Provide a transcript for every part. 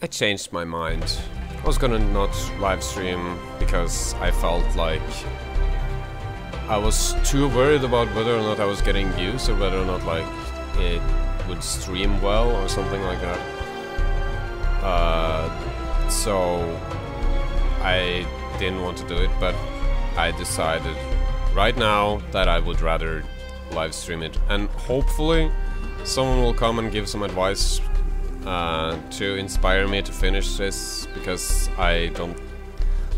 I changed my mind. I was gonna not live stream because I felt like I was too worried about whether or not I was getting views or whether or not like it would stream well or something like that. So I didn't want to do it, but I decided right now that I would rather live stream it, and hopefully someone will come and give some advice to inspire me to finish this, because I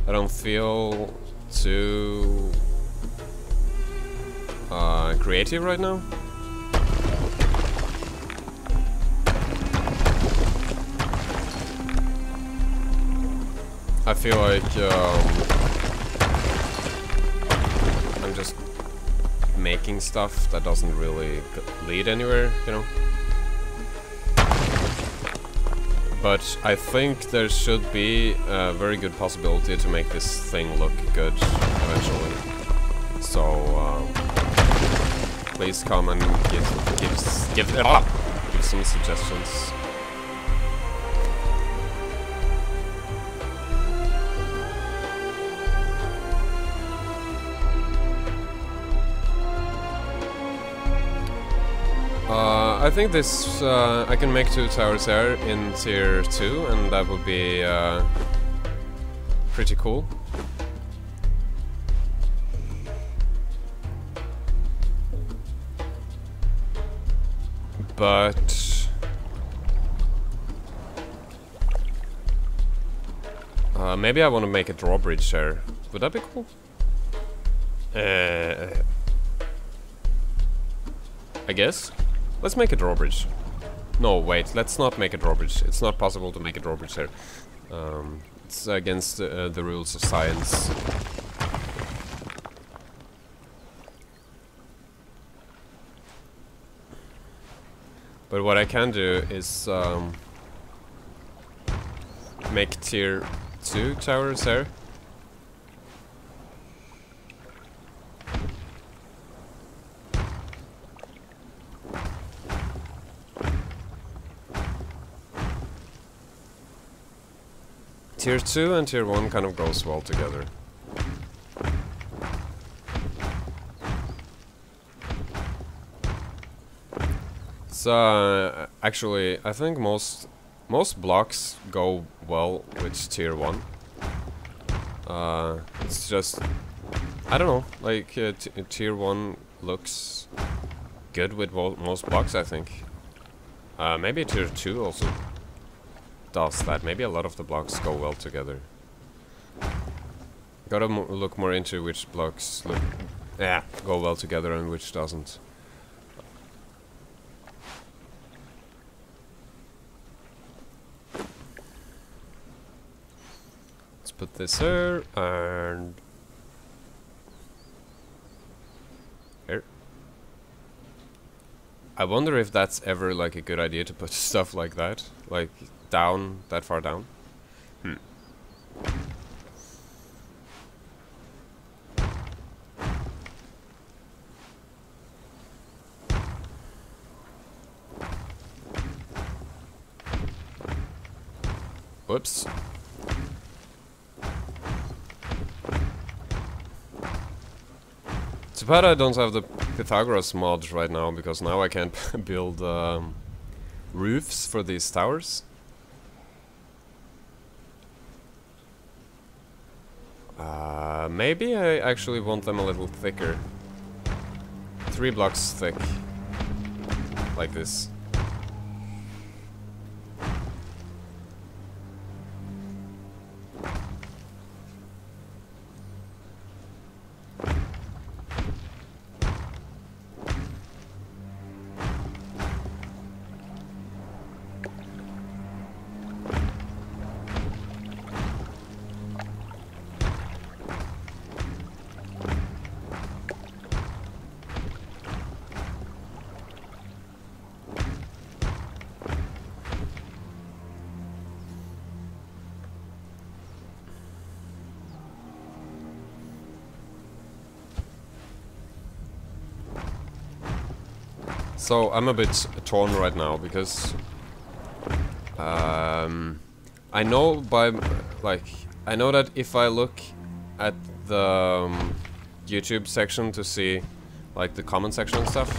don't feel too creative right now. I feel like I'm just making stuff that doesn't really lead anywhere, you know. But I think there should be a very good possibility to make this thing look good eventually. So please come and give some suggestions. I think this, I can make 2 towers there in tier 2, and that would be pretty cool. But maybe I want to make a drawbridge there. Would that be cool? I guess. Let's make a drawbridge. No, wait, let's not make a drawbridge. It's not possible to make a drawbridge there. It's against the rules of science. But what I can do is make tier 2 towers there. Tier 2 and tier 1 kind of goes well together. So actually, I think most blocks go well with tier 1. It's just, I don't know, like tier 1 looks good with most blocks, I think. Maybe tier 2 also does that. Maybe a lot of the blocks go well together. Gotta look more into which blocks go well together and which doesn't. Let's put this here and here. I wonder if that's ever like a good idea to put stuff like that, like down, that far down. Whoops. Too bad I don't have the Pythagoras mod right now, because now I can't build roofs for these towers. Maybe I actually want them a little thicker. 3 blocks thick. Like this. So I'm a bit torn right now because I know by like I know that if I look at the YouTube section to see like the comment section and stuff,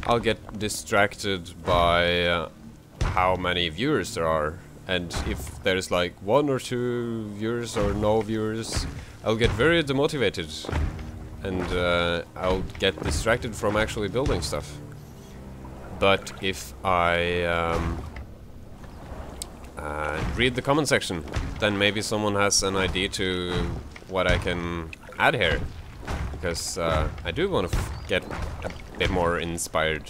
I'll get distracted by how many viewers there are, and if there's like 1 or 2 viewers or no viewers, I'll get very demotivated, and I'll get distracted from actually building stuff. But if I read the comment section, then maybe someone has an idea to what I can add here, because I do want to get a bit more inspired.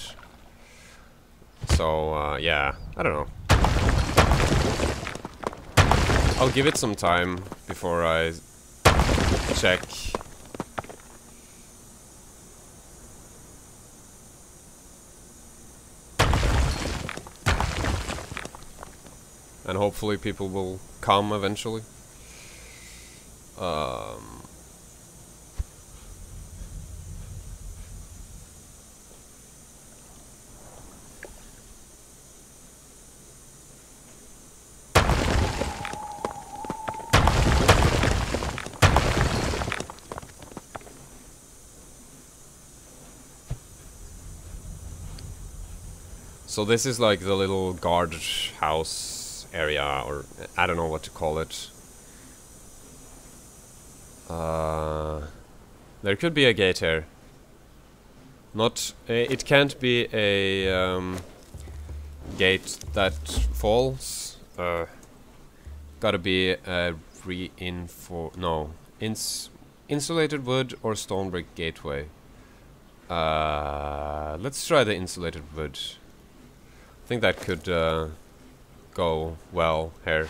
So yeah, I don't know. I'll give it some time before I check. And hopefully people will come eventually. So this is like the little guard house area, or I don't know what to call it. There could be a gate here. Not, it can't be a gate that falls. Gotta be a insulated wood or stone brick gateway. Let's try the insulated wood. I think that could go well here.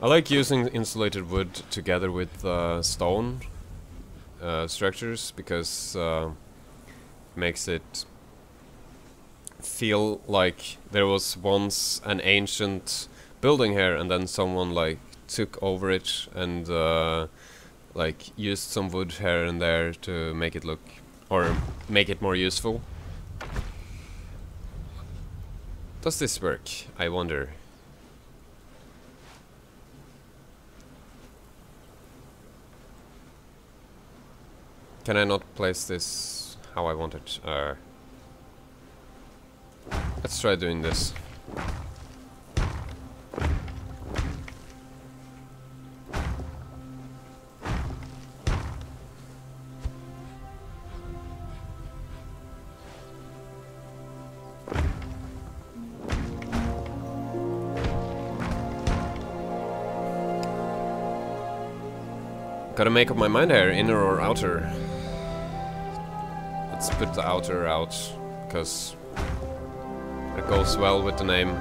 I like using insulated wood together with stone structures, because it makes it feel like there was once an ancient building here, and then someone like took over it and like used some wood here and there to make it look, or make it more useful. Does this work? I wonder. Can I not place this how I want it? Let's try doing this. Gotta make up my mind here, inner or outer. Let's put the outer out, because it goes well with the name.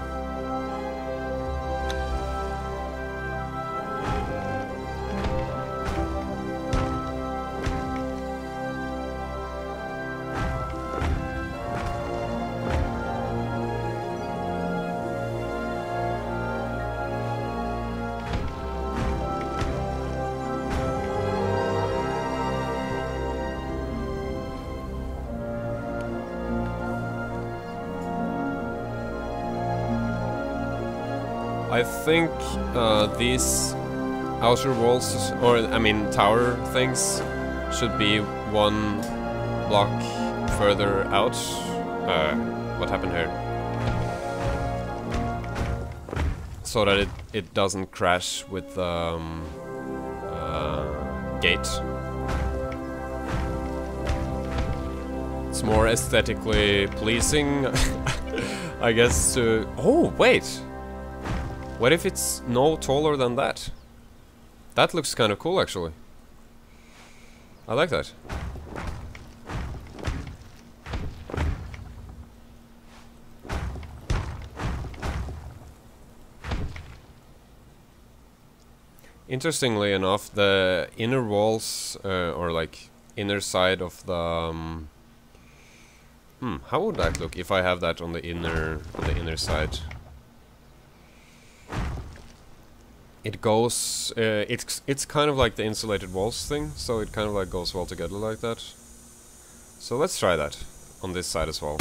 I think these outer walls, or I mean tower things, should be 1 block further out. What happened here? So that it doesn't crash with the gate. It's more aesthetically pleasing, I guess. Oh wait! What if it's no taller than that? That looks kind of cool, actually. I like that. Interestingly enough, the inner walls, or like inner side of the... how would that look if I have that on the inner side? It goes, it's kind of like the insulated walls thing, so it kind of like goes well together like that. So let's try that on this side as well.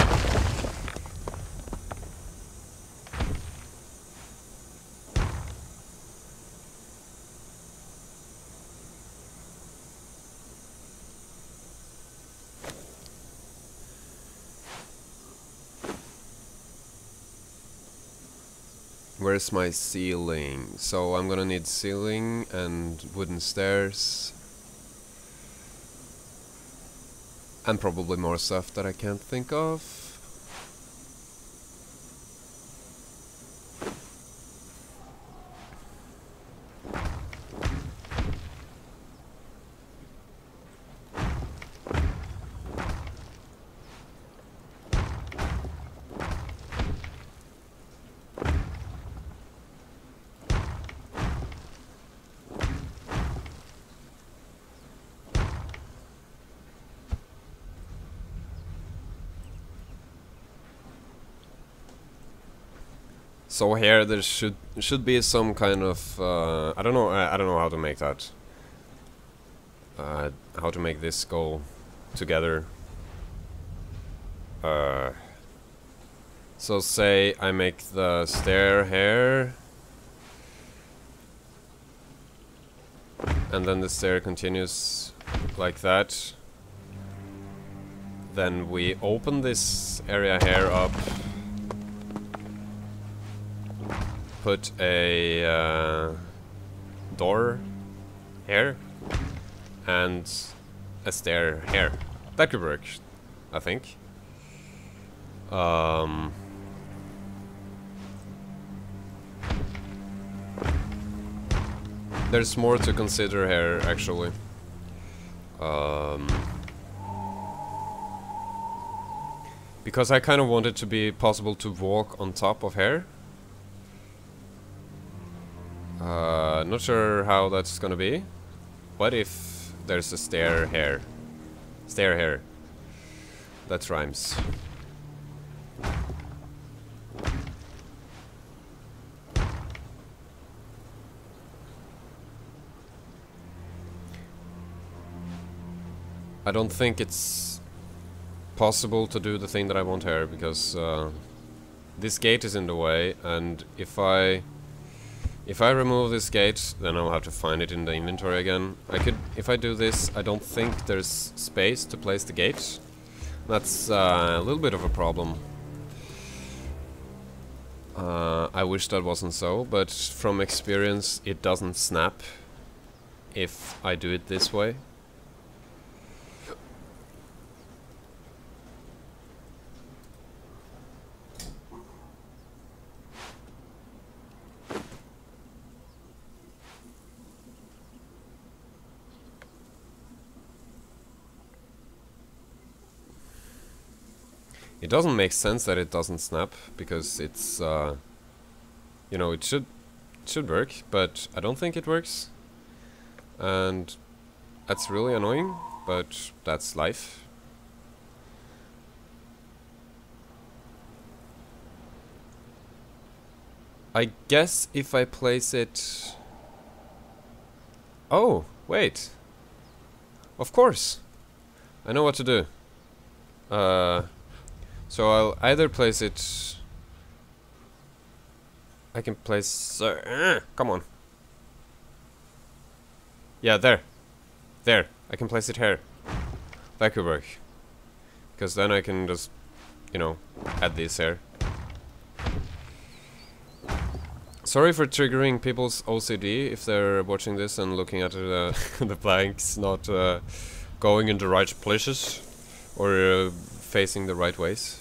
Where's my ceiling? So I'm gonna need ceiling and wooden stairs. And probably more stuff that I can't think of. So here there should be some kind of I don't know how to make that. How to make this go together. So say I make the stair here, and then the stair continues like that. Then we open this area here up. Put a door here and a stair here. That could work, I think. There's more to consider here, actually. Because I kind of want it to be possible to walk on top of here. Not sure how that's gonna be. What if there's a stair here? Stair here. That rhymes. I don't think it's possible to do the thing that I want here, because this gate is in the way, and if I remove this gate, then I'll have to find it in the inventory again. If I do this, I don't think there's space to place the gate. That's a little bit of a problem. I wish that wasn't so, but from experience it doesn't snap if I do it this way. It doesn't make sense that it doesn't snap, because it's, you know, it should work, but I don't think it works. And that's really annoying, but that's life. I guess if I place it... Oh, wait. Of course. I know what to do. So I'll either place it... I can place... come on. Yeah, there. There. I can place it here. That could work. Because then I can just, you know, add this here. Sorry for triggering people's OCD if they're watching this and looking at the blanks not going in the right places or facing the right ways.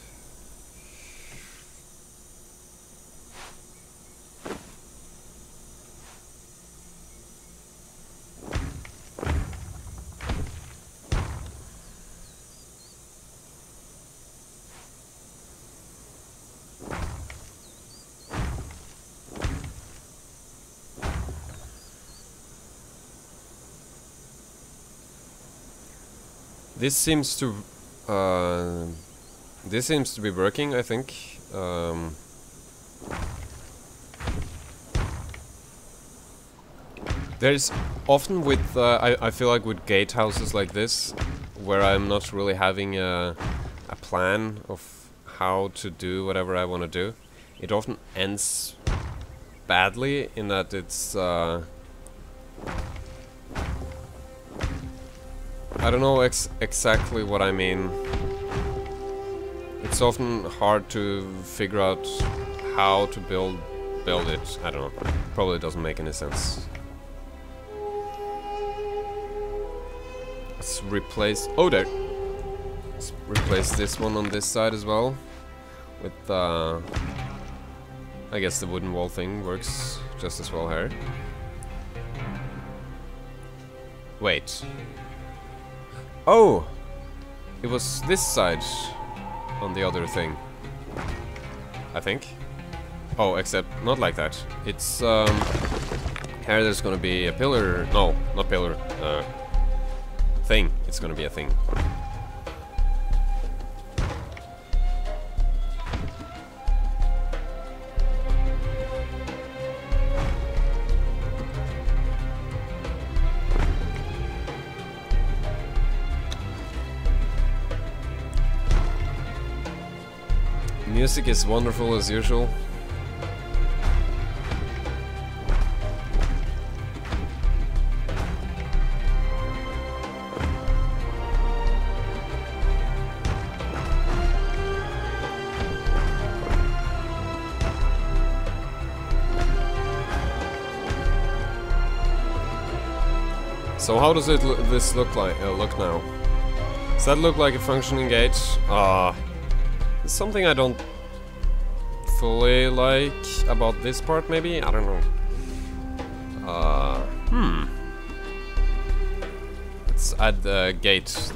This seems to be working, I think. There's often with I feel like with gatehouses like this, where I'm not really having a plan of how to do whatever I want to do, it often ends badly in that it's I don't know exactly what I mean. It's often hard to figure out how to build build it. I don't know. Probably doesn't make any sense. Let's replace... Oh, there! Let's replace this one on this side as well. With, I guess the wooden wall thing works just as well here. Wait. Oh! It was this side on the other thing. I think. Oh, except not like that. It's, here there's gonna be a pillar... No, not pillar. Thing. It's gonna be a thing. Music is wonderful as usual. So how does this look like? Look now. Does that look like a functioning gate? It's something I don't fully like about this part. Maybe, I don't know. Let's add the gate.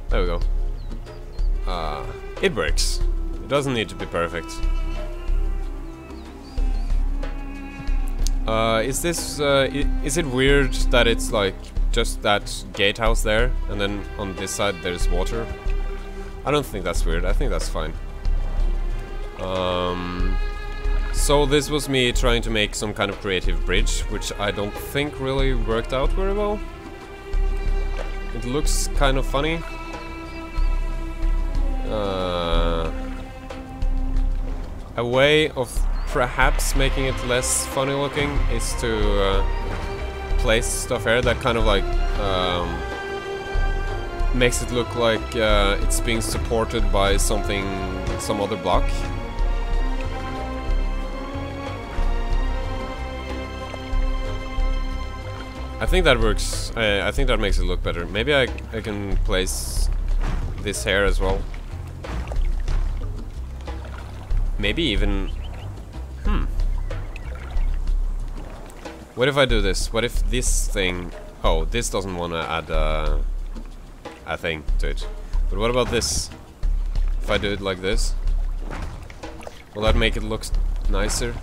There we go. It works. It doesn't need to be perfect. Is this, is it weird that it's like just that gatehouse there and then on this side there's water? I don't think that's weird, I think that's fine. So this was me trying to make some kind of creative bridge, which I don't think really worked out very well. It looks kind of funny. A way of perhaps making it less funny looking is to place stuff here that kind of like makes it look like it's being supported by something, some other block. I think that works. I think that makes it look better. Maybe I can place this here as well. Maybe even... What if I do this? What if this thing... Oh, this doesn't want to add a thing to it. But what about this? If I do it like this? Will that make it look nicer?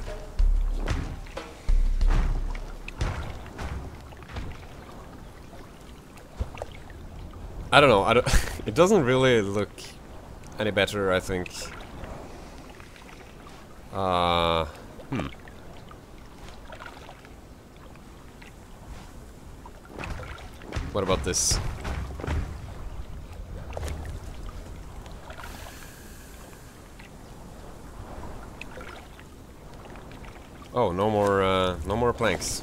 I don't know. It doesn't really look any better, I think. What about this? Oh, no more planks.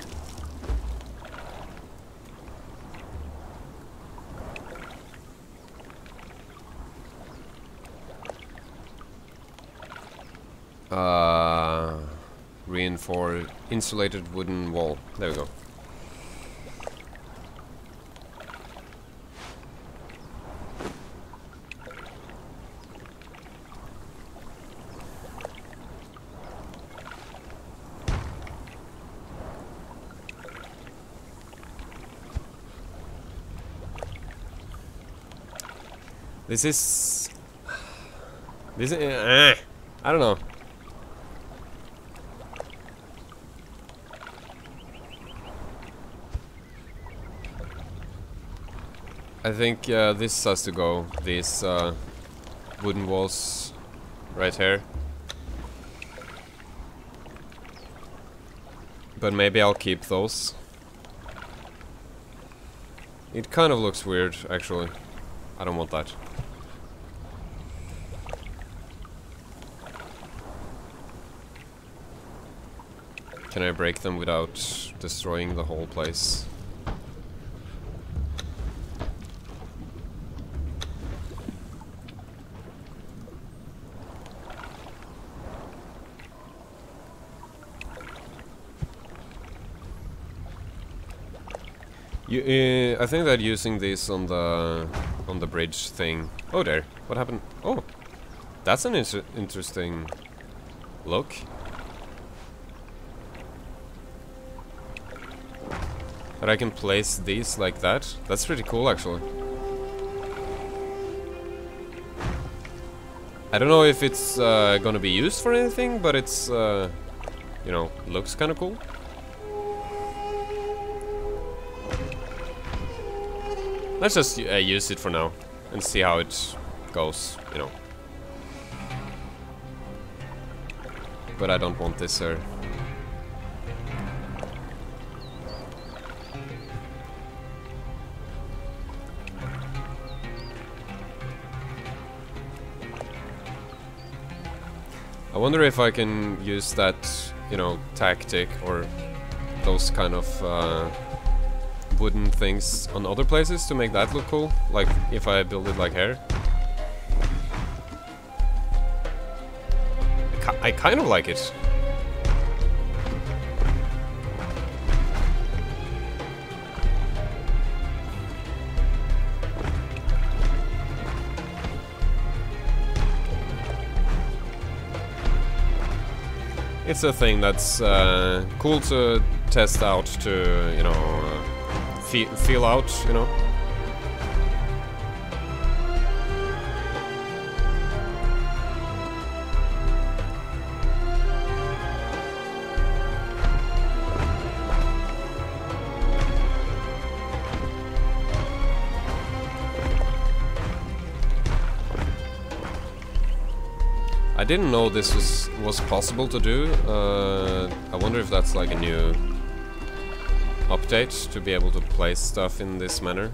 Reinforced insulated wooden wall. There we go. This is... I don't know. I think this has to go. These wooden walls right here. But maybe I'll keep those. It kind of looks weird, actually. I don't want that. Can I break them without destroying the whole place? I think that using this on the bridge thing. Oh, there. What happened? Oh, that's an interesting look. That I can place these like that. That's pretty cool, actually. I don't know if it's gonna be used for anything, but it's, you know, looks kind of cool. Let's just use it for now and see how it goes, you know. But I don't want this here. I wonder if I can use that, you know, tactic or those kind of wooden things on other places to make that look cool. Like if I build it like here. I kind of like it. It's a thing that's cool to test out, to, you know, feel out, you know. I didn't know this was possible to do. I wonder if that's like a new update to be able to place stuff in this manner.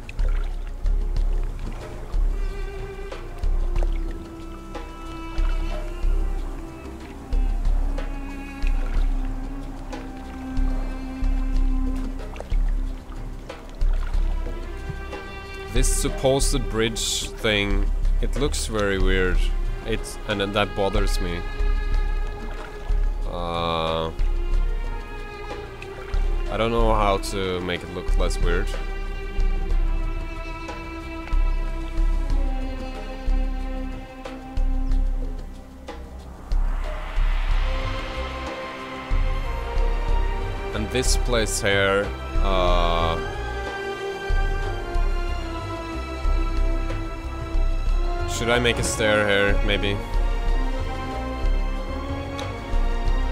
This supposed bridge thing, it looks very weird. And then that bothers me. I don't know how to make it look less weird. And this place here, should I make a stair here, maybe?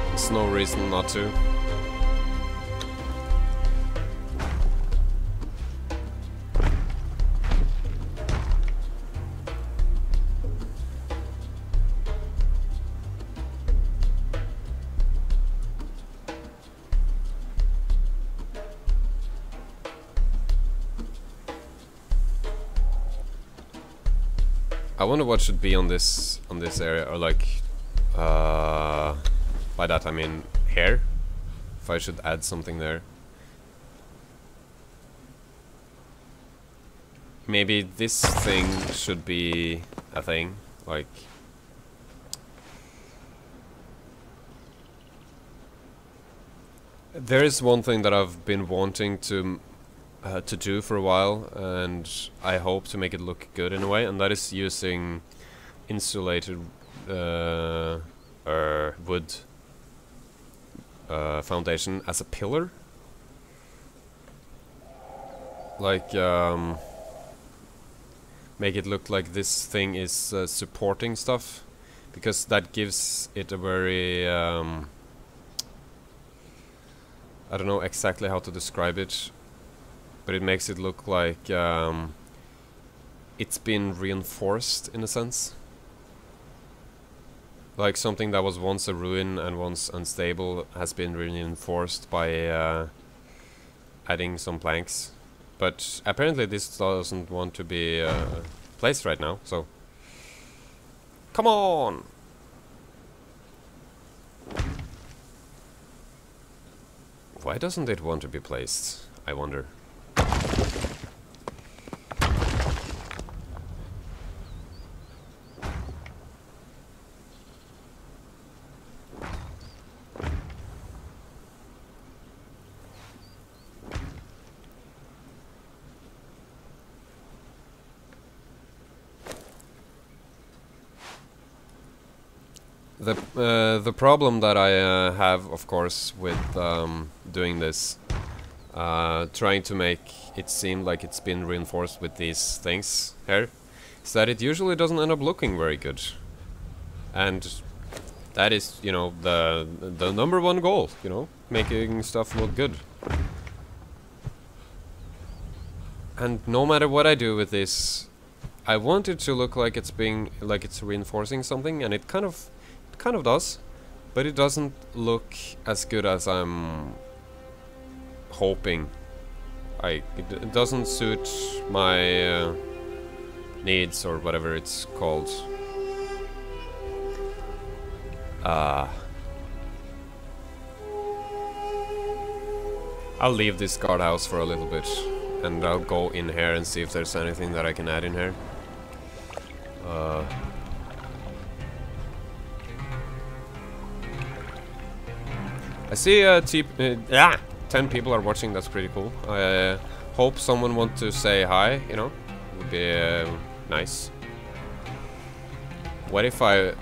There's no reason not to. I wonder what should be on this area, or like, by that I mean here. If I should add something there. Maybe this thing should be a thing, like. There is one thing that I've been wanting to do for a while, and I hope to make it look good in a way, and that is using insulated wood foundation as a pillar. Like, make it look like this thing is supporting stuff, because that gives it a very I don't know exactly how to describe it, but it makes it look like it's been reinforced in a sense. Like something that was once a ruin and once unstable has been reinforced by adding some planks. But apparently this doesn't want to be placed right now, so... Come on! Why doesn't it want to be placed, I wonder? The problem that I have, of course, with doing this, trying to make it seem like it's been reinforced with these things here, is that it usually doesn't end up looking very good. And that is, you know, the number one goal, you know, making stuff look good. And no matter what I do with this, I want it to look like it's reinforcing something, and it kind of does, but it doesn't look as good as I'm hoping. It doesn't suit my needs, or whatever it's called. I'll leave this guardhouse for a little bit, and I'll go in here and see if there's anything that I can add in here. I see 10 people are watching, that's pretty cool. I hope someone wants to say hi, you know, would be nice. What if I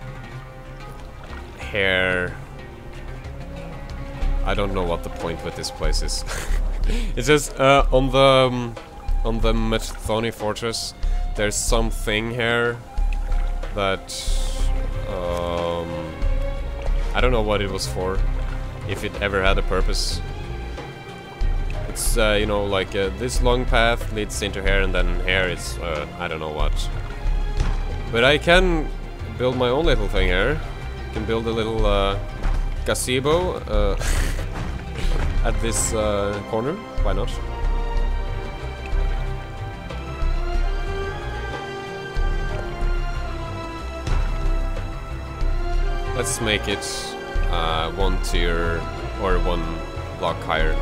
I don't know what the point with this place is. It's just on the Methoni fortress there's something here that I don't know what it was for, if it ever had a purpose. It's you know, like this long path leads into here, and then here it's I don't know what. But I can build my own little thing here. I can build a little gazebo at this corner. Why not? Let's make it one tier or one block higher.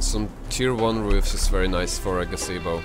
Some tier 1 roofs is very nice for a gazebo.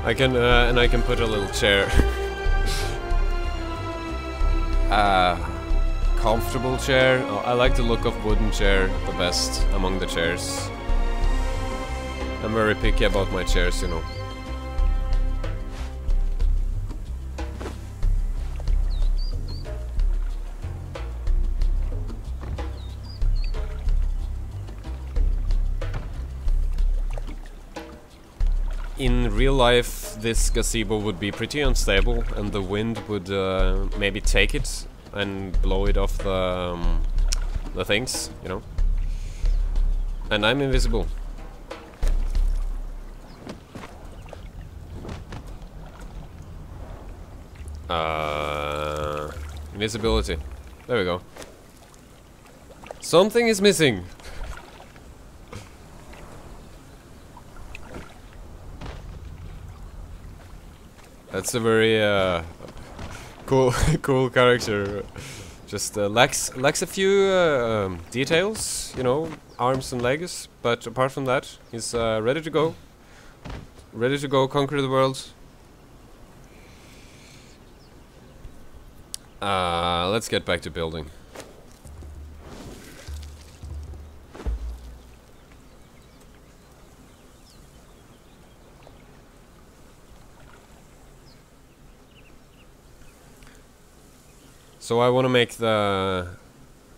I can, and I can put a little chair. Comfortable chair. Oh, I like the look of wooden chair the best among the chairs. I'm very picky about my chairs, you know. In real life, this gazebo would be pretty unstable, and the wind would maybe take it and blow it off the things, you know. And I'm invisible. Invisibility. There we go. Something is missing. That's a very cool cool character. Just lacks a few details, you know, arms and legs, but apart from that, he's ready to go. Ready to go conquer the world. Let's get back to building. So I want to make the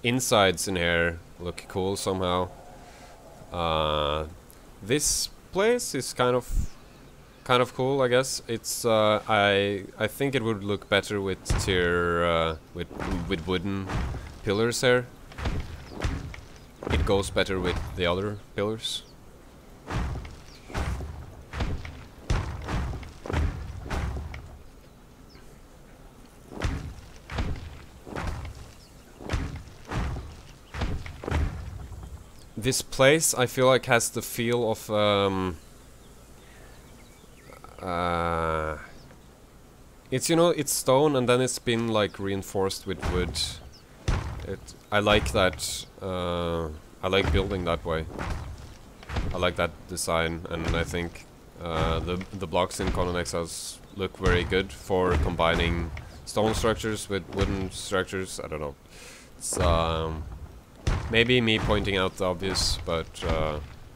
insides in here look cool somehow. This place is kind of cool, I guess. It's I think it would look better with tier with wooden pillars here. It goes better with the other pillars. this place I feel like has the feel of it's, you know, it's stone and then it's been like reinforced with wood. I like that. I like building that way. I like that design, and I think the blocks in Conan Exiles look very good for combining stone structures with wooden structures. I don't know. It's maybe me pointing out the obvious, but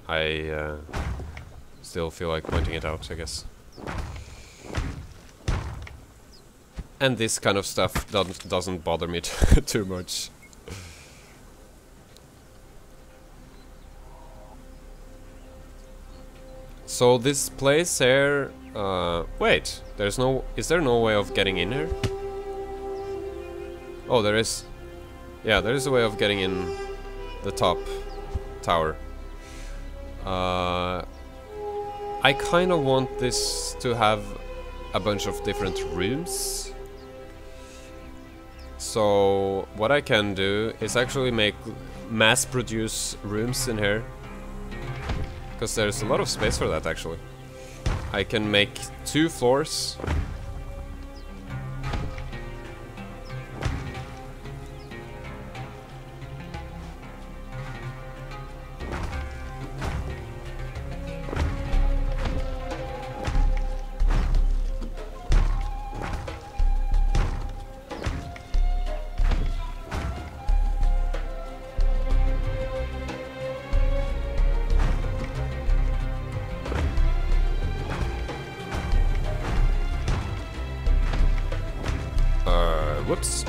I still feel like pointing it out, I guess. And this kind of stuff doesn't bother me too much. So this place here... wait, there's no... Is there no way of getting in here? Oh, there is. Yeah, there is a way of getting in the top tower. I kind of want this to have a bunch of different rooms. So what I can do is actually mass produce rooms in here. Because there's a lot of space for that, actually. I can make 2 floors. Whoops.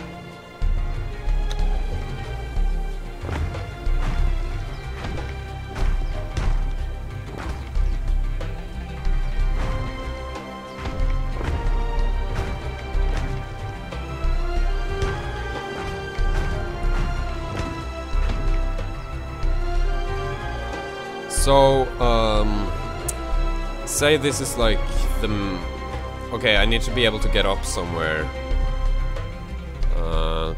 So, say this is like the... Okay, I need to be able to get up somewhere.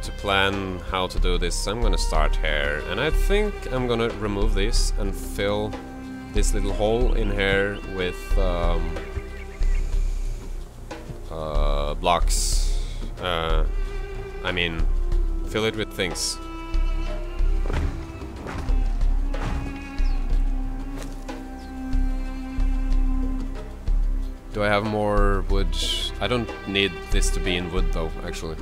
To plan how to do this, I'm gonna start here, and I think I'm gonna remove this and fill this little hole in here with blocks. I mean, fill it with things. Do I have more wood? I don't need this to be in wood though, actually.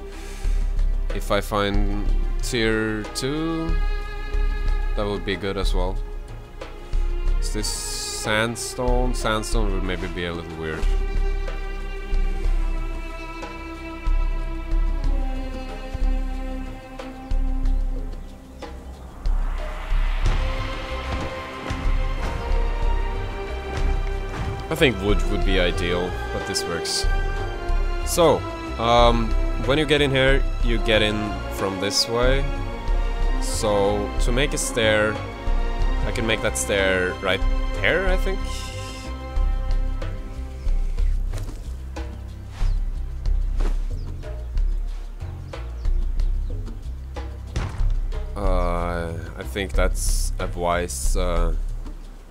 If I find tier 2, that would be good as well. Is this sandstone? Sandstone would maybe be a little weird. I think wood would be ideal, but this works. So, when you get in here, you get in from this way. So, to make a stair, I can make that stair right there, I think. I think that's a wise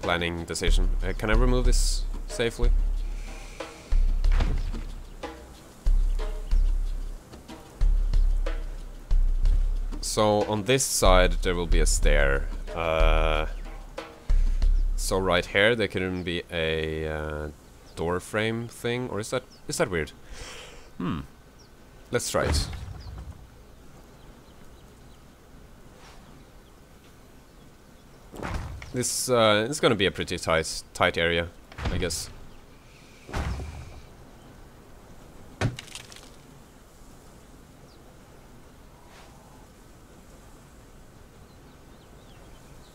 planning decision. Can I remove this safely? So on this side there will be a stair. So right here there can be a door frame thing, or is that weird? Let's try it. This is gonna be a pretty tight area, I guess.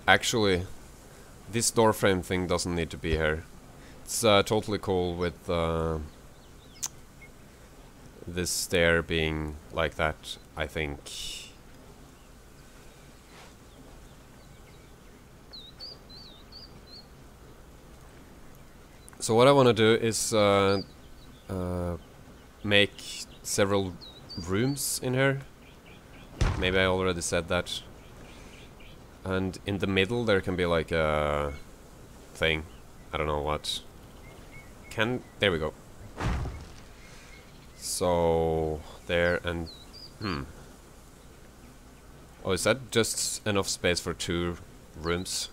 Actually, this door frame thing doesn't need to be here. It's totally cool with this stair being like that, I think. So what I want to do is make several rooms in here. Maybe I already said that. And in the middle there can be like a thing. I don't know what. There we go. So there and oh, is that just enough space for 2 rooms?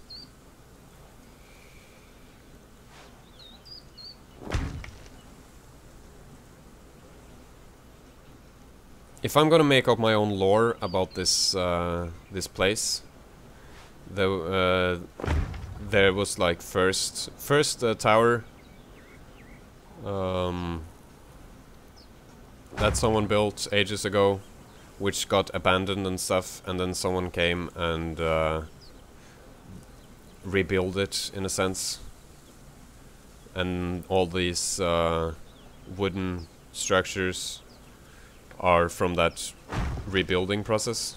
If I'm gonna make up my own lore about this this place, there was like first tower that someone built ages ago, which got abandoned and stuff, and then someone came and rebuilt it in a sense, and all these wooden structures are from that rebuilding process.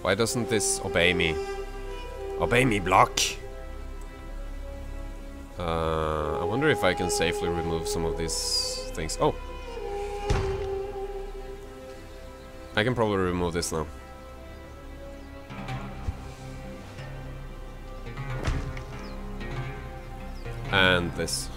Why doesn't this obey me? Obey me, block! I wonder if I can safely remove some of these things. Oh! I can probably remove this now. And this.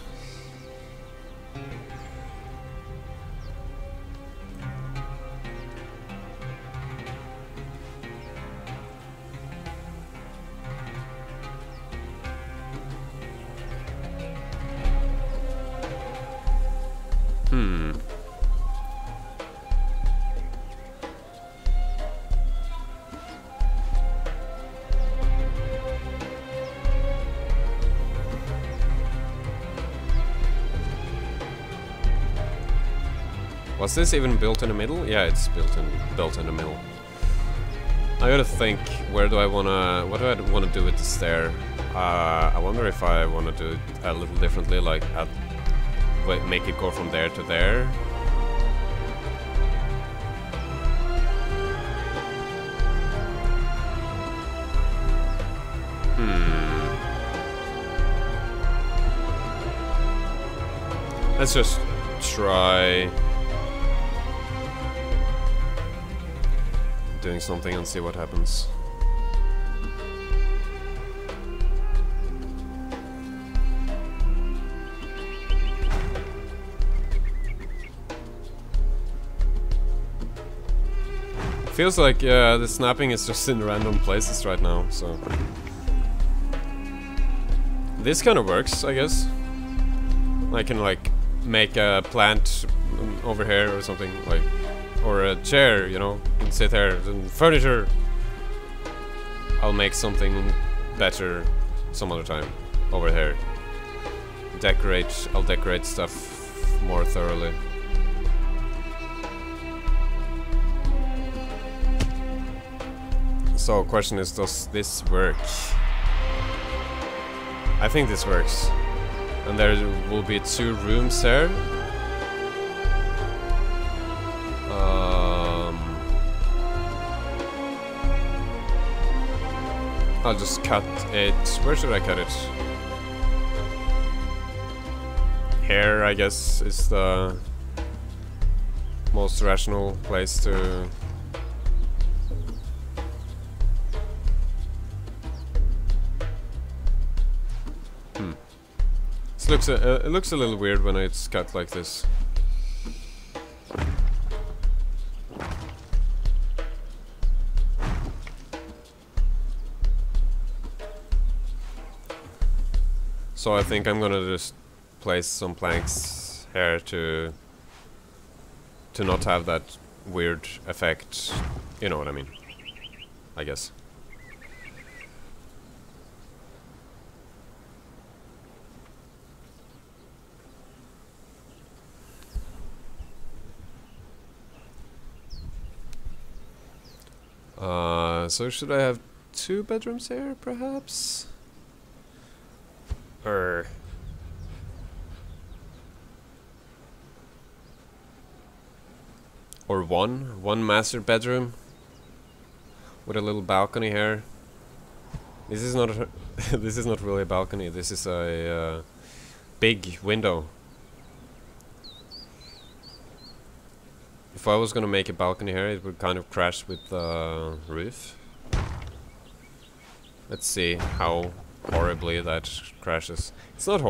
Was this even built in the middle? Yeah, it's built in the middle. I gotta think, what do I wanna do with the stair? I wonder if I wanna do it a little differently, like make it go from there to there. Let's just try doing something and see what happens. Feels like the snapping is just in random places right now, so this kind of works, I guess. I can like make a plant over here or something, like, or a chair, you know, and sit there, and furniture. I'll make something better some other time over here. I'll decorate stuff more thoroughly. So, question is, does this work? I think this works. And there will be 2 rooms there. I'll just cut it. Where should I cut it? Here, I guess, is the most rational place to... It looks a little weird when it's cut like this. So I think I'm gonna just place some planks here to not have that weird effect. You know what I mean, I guess. So should I have 2 bedrooms here, perhaps? Or one master bedroom with a little balcony here. This is not this is not really a balcony. This is a big window. If I was gonna make a balcony here, it would kind of crash with the roof. Let's see how horribly that crashes. It's not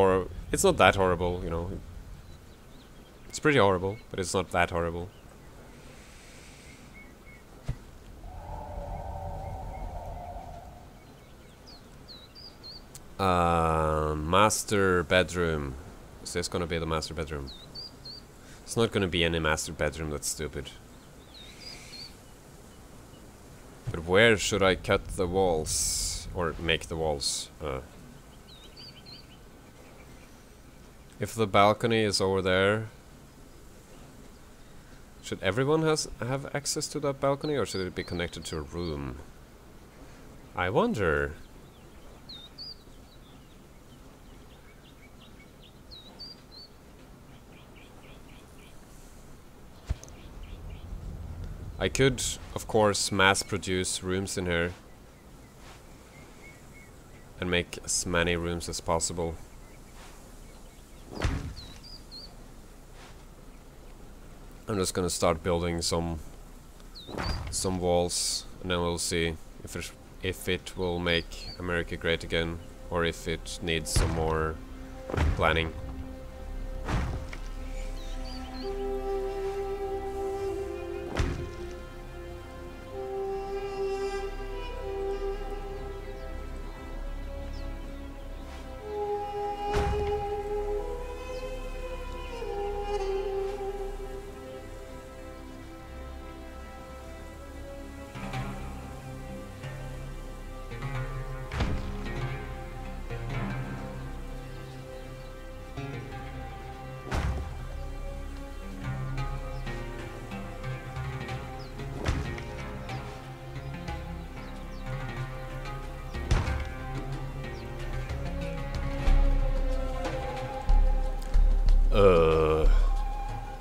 it's not that horrible, you know. It's pretty horrible, but it's not that horrible. Master bedroom. Is this gonna be the master bedroom? It's not gonna be any master bedroom, that's stupid. But where should I cut the walls? Or make the walls? If the balcony is over there, should everyone have access to that balcony, or should it be connected to a room? I wonder. I could, of course, mass produce rooms in here and make as many rooms as possible. I'm just gonna start building some walls, and then we'll see if it will make America great again, or if it needs some more planning.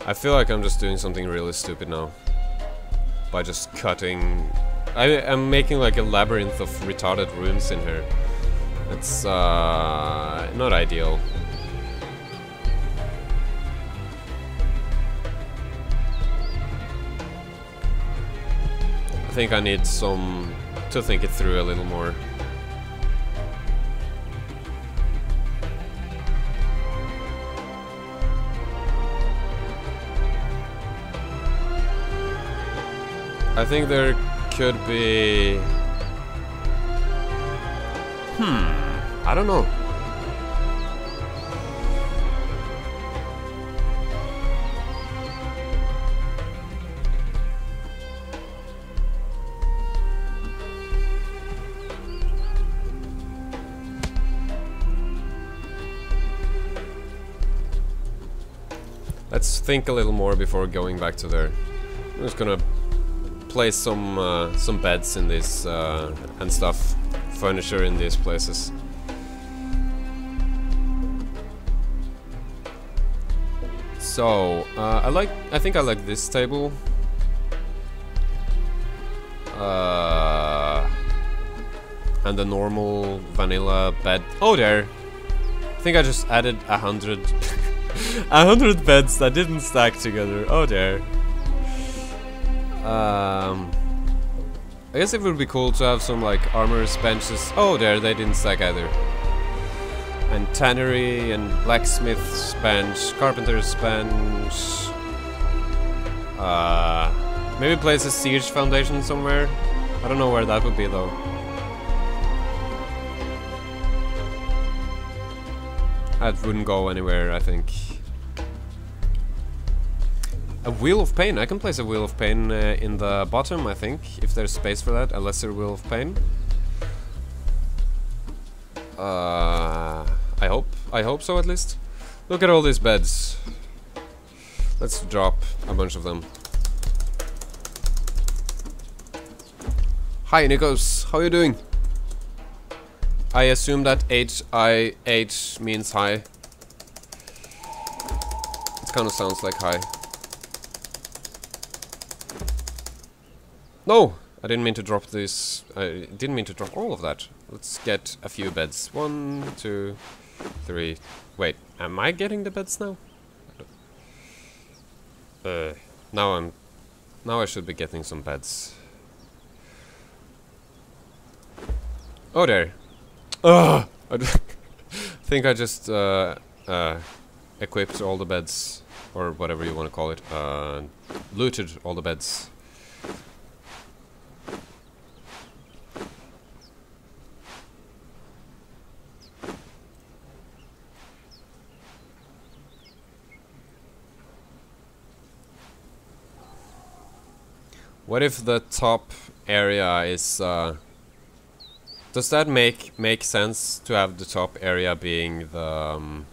I feel like I'm just doing something really stupid now. By just cutting... I'm making like a labyrinth of retarded rooms in here. It's not ideal. I think I need to think it through a little more. I think there could be... I don't know. Let's think a little more before going back to there. I'm just gonna place some beds in this and stuff, furniture in these places. So I think I like this table. And the normal vanilla bed. Oh, there. I think I just added 100 100 beds that didn't stack together. Oh, there. I guess it would be cool to have some like armorers benches. Oh, there, they didn't stack either. And tannery and blacksmith's bench, carpenter's bench. Maybe place a siege foundation somewhere. I don't know where that would be though. That wouldn't go anywhere, I think. A Wheel of Pain. I can place a Wheel of Pain in the bottom, I think, if there's space for that. A lesser Wheel of Pain. I hope so, at least. Look at all these beds. Let's drop a bunch of them. Hi, Nikos. How are you doing? I assume that H means high. It kind of sounds like high. No! I didn't mean to drop this. I didn't mean to drop all of that. Let's get a few beds. 1, 2, 3. Wait, am I getting the beds now? Now I should be getting some beds. Oh, there. Ugh! I think I just equipped all the beds, or whatever you want to call it. Looted all the beds. What if the top area is does that make sense to have the top area being the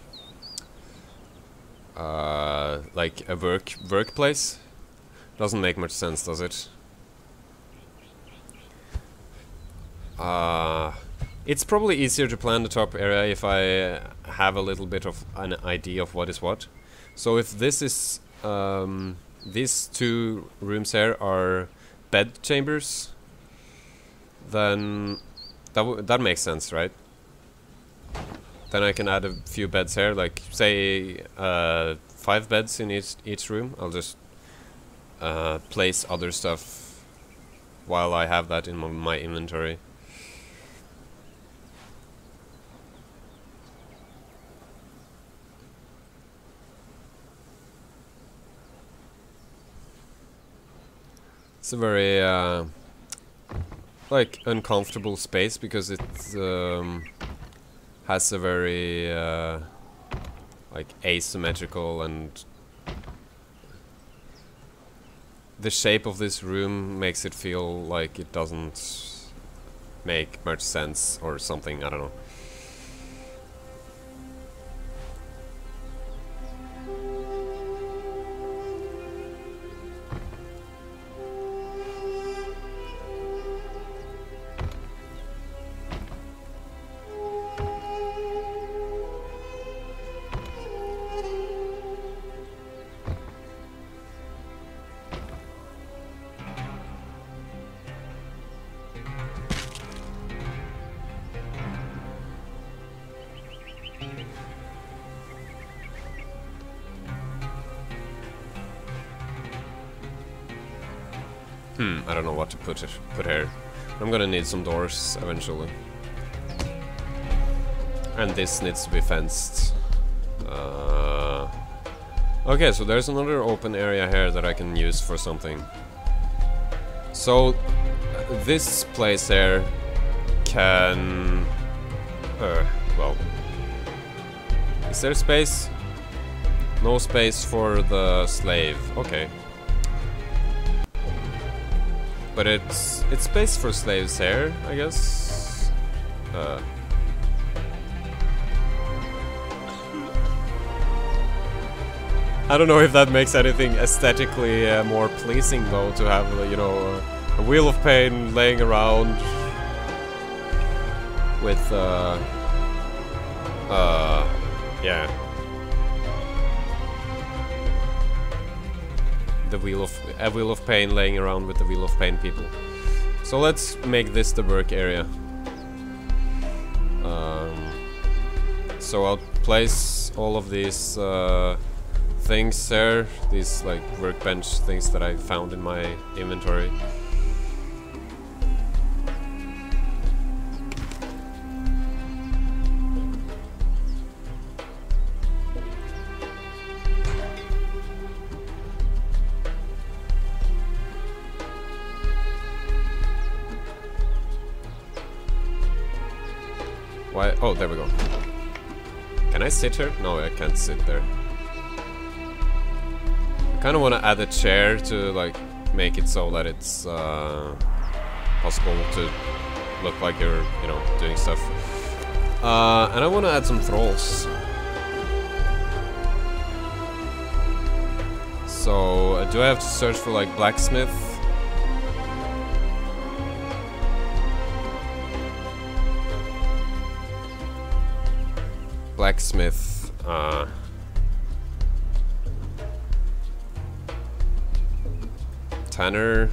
like a workplace? Doesn't make much sense, does it? It's probably easier to plan the top area if I have a little bit of an idea of what is what. So if this is these 2 rooms here are bed chambers, then that makes sense, right? Then I can add a few beds here, like say 5 beds in each room. I'll just place other stuff while I have that in my inventory. It's a very like uncomfortable space because it has a very like asymmetrical, and the shape of this room makes it feel like it doesn't make much sense or something. I don't know. I don't know what to put here. I'm gonna need some doors eventually. And this needs to be fenced. Okay, so there's another open area here that I can use for something. So this place here can... well... Is there space? No space for the slave. Okay. But it's space for slaves here, I guess. I don't know if that makes anything aesthetically more pleasing, though, to have, you know, a wheel of pain laying around with, yeah. A wheel of pain laying around with the wheel of pain people. So let's make this the work area. So I'll place all of these things there, these like workbench things that I found in my inventory. Why? Oh, there we go. Can I sit here? No, I can't sit there. I kind of want to add a chair to like make it so that it's possible to look like you're, you know, doing stuff. And I want to add some thralls. So, do I have to search for like blacksmith? blacksmith. Tanner.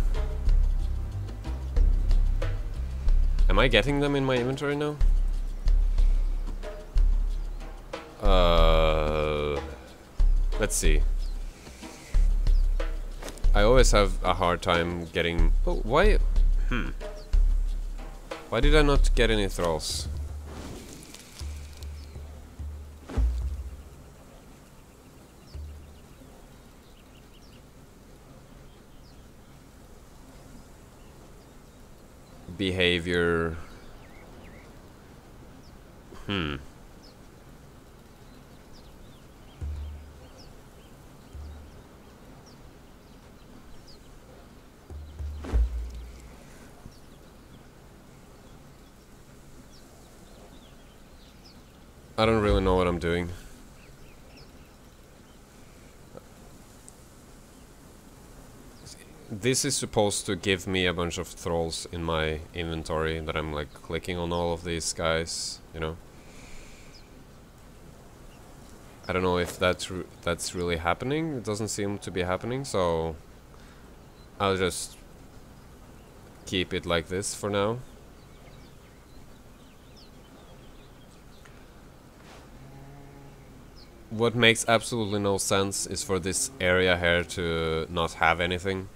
Am I getting them in my inventory now? Let's see. I always have a hard time getting... Oh, why? Why did I not get any thralls? Behavior... I don't really know what I'm doing. This is supposed to give me a bunch of thralls in my inventory that I'm like clicking on all of these guys, you know. I don't know if that's really happening. It doesn't seem to be happening, so I'll just keep it like this for now. What makes absolutely no sense is for this area here to not have anything.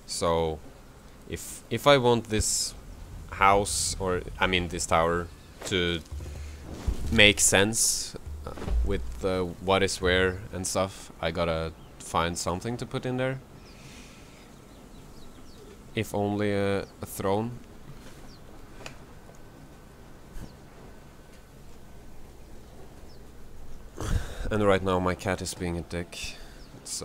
So if I want this house, or I mean this tower, to make sense with what is where and stuff, I gotta find something to put in there. If only a throne. And right now my cat is being a dick. It's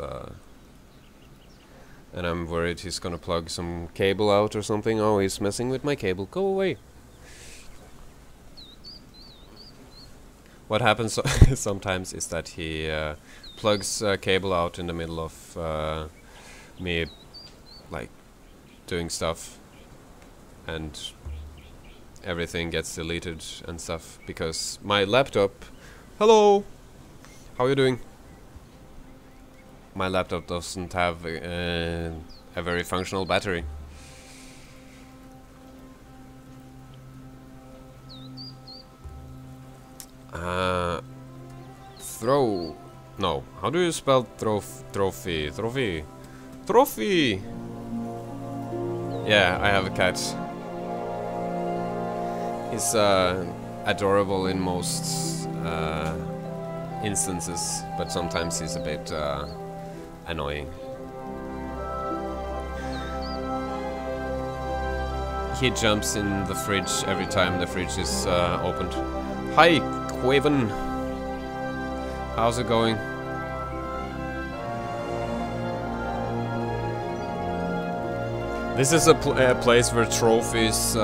and I'm worried he's gonna plug some cable out or something. Oh, he's messing with my cable. Go away. What happens sometimes is that he plugs cable out in the middle of me like doing stuff, and everything gets deleted and stuff because my laptop... Hello! How are you doing? My laptop doesn't have a very functional battery. Throw... No. How do you spell trophy? Trophy? Trophy! Yeah, I have a cat. He's adorable in most instances, but sometimes he's a bit annoying. He jumps in the fridge every time the fridge is opened. Hi, Quaven! How's it going? This is a place where trophies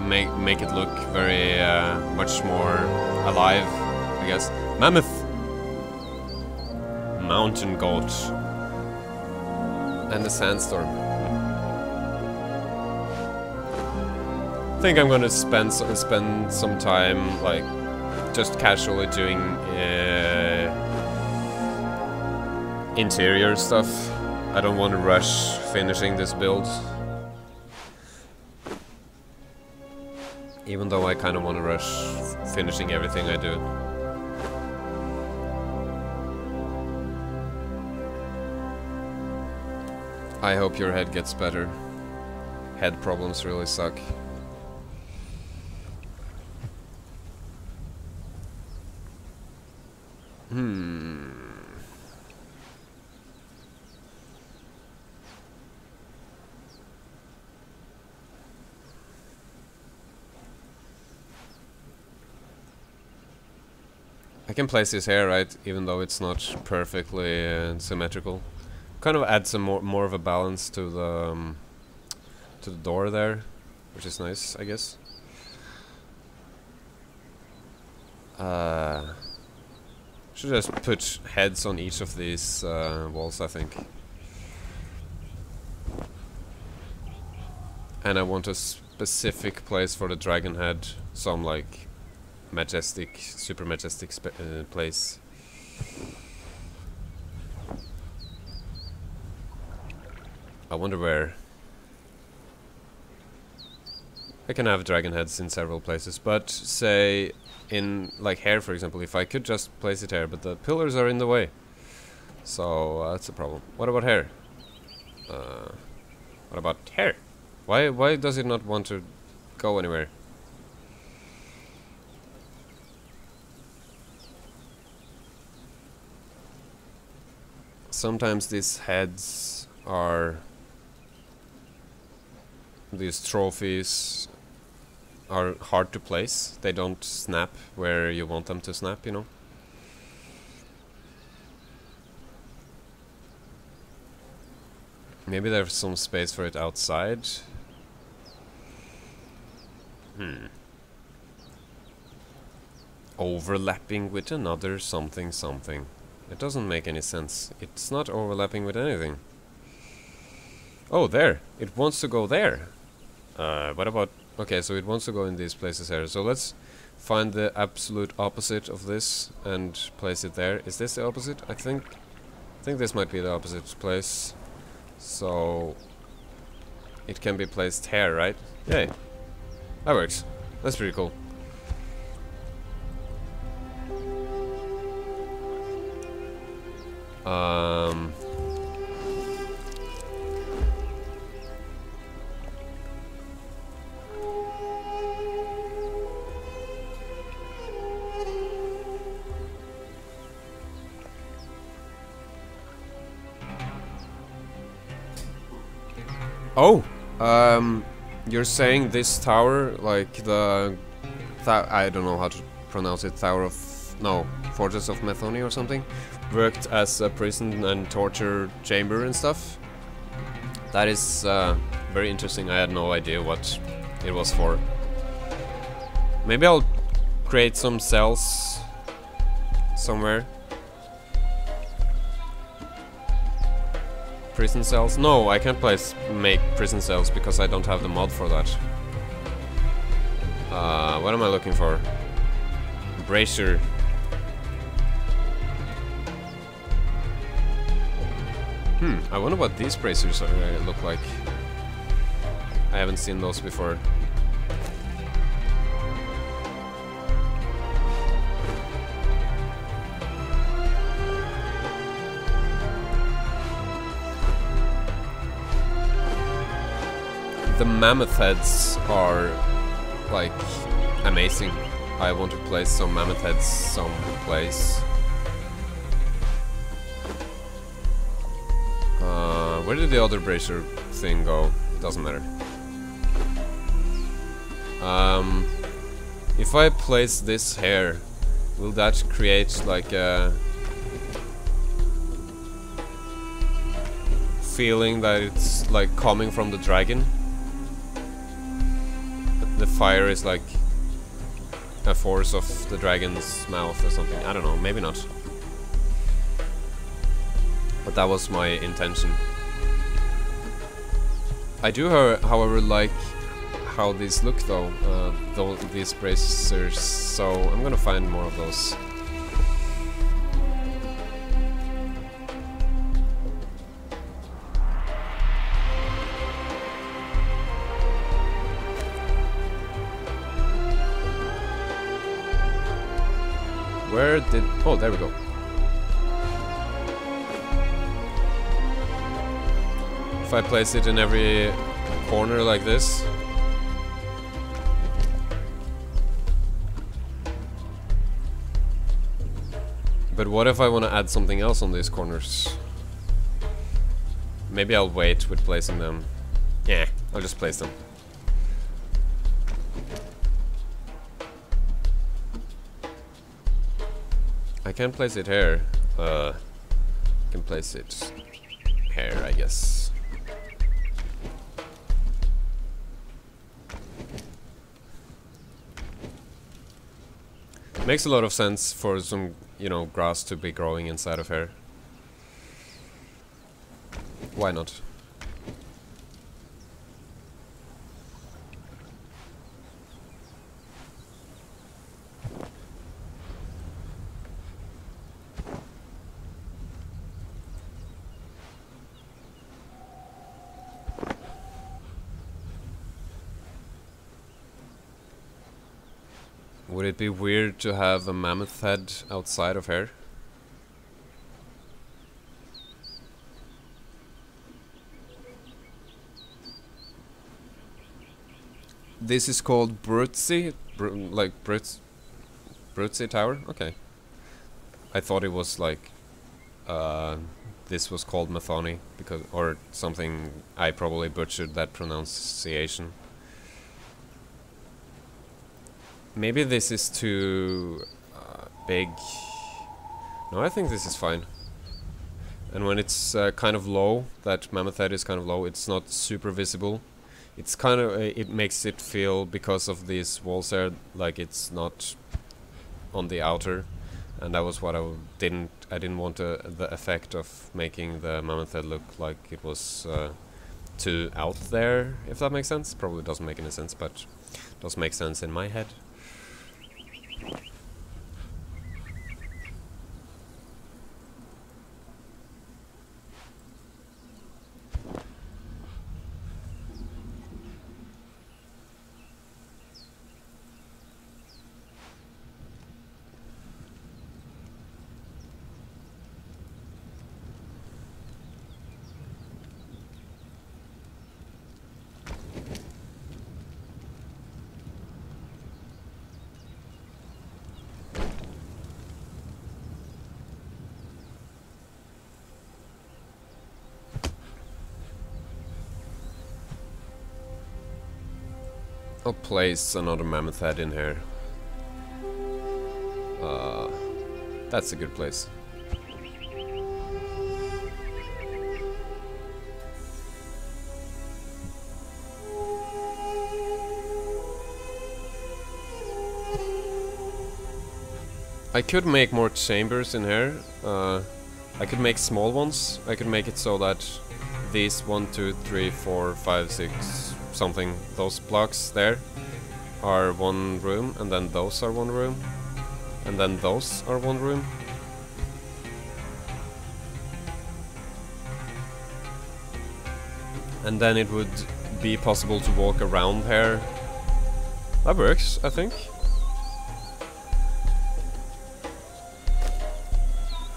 make it look very much more alive, I guess. Mammoth! Mountain goat. And the sandstorm. I think I'm gonna spend some time, like, just casually doing interior stuff. I don't want to rush finishing this build. Even though I kind of want to rush finishing everything I do. I hope your head gets better. Head problems really suck. I can place this here, right? Even though it's not perfectly symmetrical. Kind of add some more of a balance to the door there, which is nice, I guess. Should just put heads on each of these walls, I think. And I want a specific place for the dragon head, some like majestic, super majestic place. I wonder where. I can have dragon heads in several places, but say in like here, for example, if I could just place it here, but the pillars are in the way, so that's a problem. What about here? What about here? Why does it not want to go anywhere? Sometimes these heads are, these trophies are hard to place. They don't snap where you want them to snap, you know. Maybe there's some space for it outside. Overlapping with another something something. It doesn't make any sense. It's not overlapping with anything. Oh, there! It wants to go there! What about... Okay, so it wants to go in these places here. So let's find the absolute opposite of this and place it there. Is this the opposite? I think this might be the opposite place. So it can be placed here, right? Yay. That works. That's pretty cool. Oh, you're saying this tower, like the... I don't know how to pronounce it, Tower of... No, Fortress of Methoni or something? Worked as a prison and torture chamber and stuff? That is very interesting. I had no idea what it was for. Maybe I'll create some cells somewhere. Prison cells? No, I can't make prison cells because I don't have the mod for that. What am I looking for? Brazier. I wonder what these braziers look like. I haven't seen those before. The mammoth heads are like amazing. I want to place some mammoth heads someplace. Where did the other brazier thing go? Doesn't matter. If I place this here, will that create like a feeling that it's like coming from the dragon? The fire is like a force of the dragon's mouth or something. I don't know, maybe not. But that was my intention. I do, however, like how these look though, these bracers, so I'm gonna find more of those. Where did... Oh, there we go. If I place it in every corner like this. But what if I want to add something else on these corners? Maybe I'll wait with placing them. Yeah, I'll just place them. I can't place it here. I can place it here, I guess. Makes a lot of sense for some, you know, grass to be growing inside of here. Why not? Would it be weird to have a mammoth head outside of here? This is called Brutzi? Brutzi Tower? Okay. I thought it was like... this was called Mathoni, because... or something... I probably butchered that pronunciation. Maybe this is too... big... No, I think this is fine. And when it's kind of low, that mammoth head is kind of low, it's not super visible. It's kind of, it makes it feel, because of these walls there, like it's not on the outer, and that was what I didn't want the effect of making the mammoth head look like it was too out there, if that makes sense. Probably doesn't make any sense, but does make sense in my head. I'll place another mammoth head in here. That's a good place. I could make more chambers in here. I could make small ones. I could make it so that these 1, 2, 3, 4, 5, 6 something, those blocks there are one room, and then those are one room, and then those are one room. And then it would be possible to walk around here. That works, I think.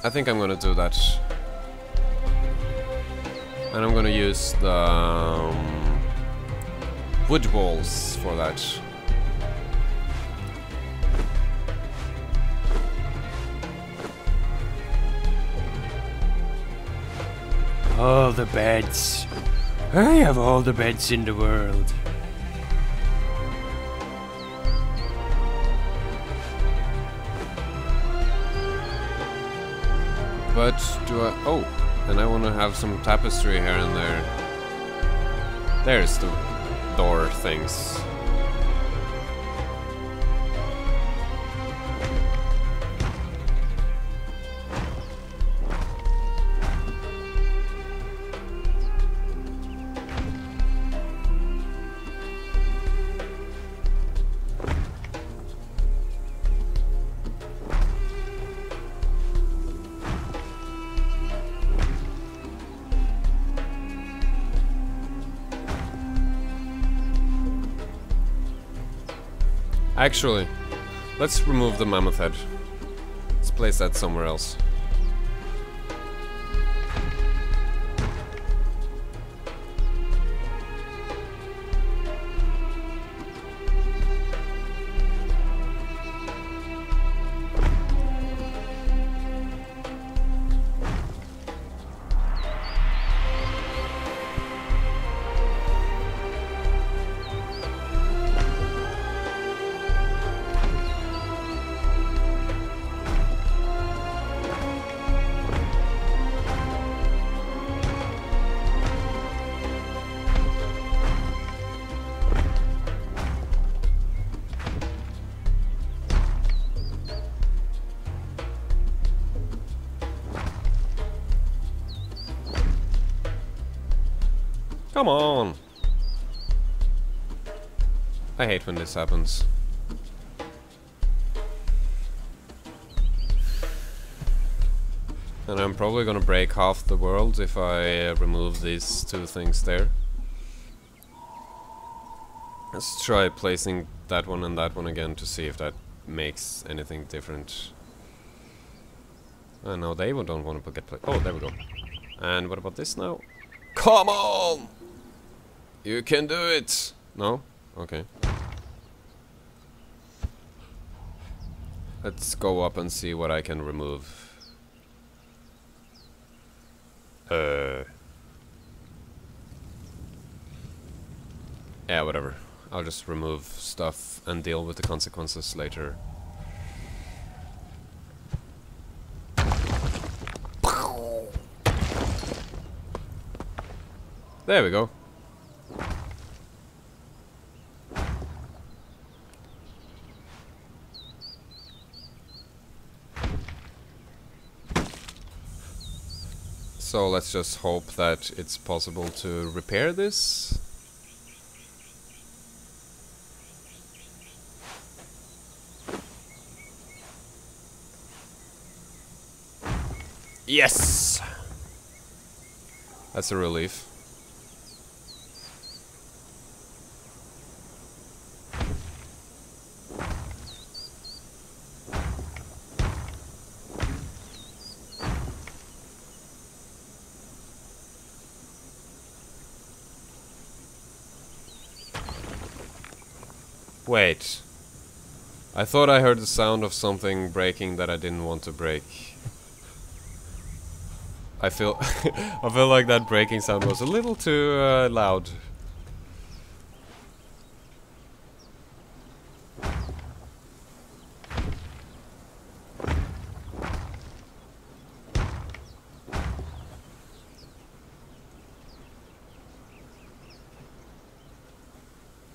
I think I'm gonna do that. And I'm gonna use the wood walls for that. All the beds. I have all the beds in the world. But do I... oh, and I want to have some tapestry here and there. There's the door things. Actually, let's remove the mammoth head. Let's place that somewhere else. Come on! I hate when this happens. And I'm probably gonna break half the world if I remove these two things there. Let's try placing that one and that one again to see if that makes anything different. Oh no, they don't want to get play. Oh, there we go. And what about this now? Come on! You can do it! No? Okay. Let's go up and see what I can remove. Yeah, whatever. I'll just remove stuff and deal with the consequences later. There we go. So let's just hope that it's possible to repair this. Yes! That's a relief. Wait. I thought I heard the sound of something breaking that I didn't want to break. I feel I feel like that breaking sound was a little too loud.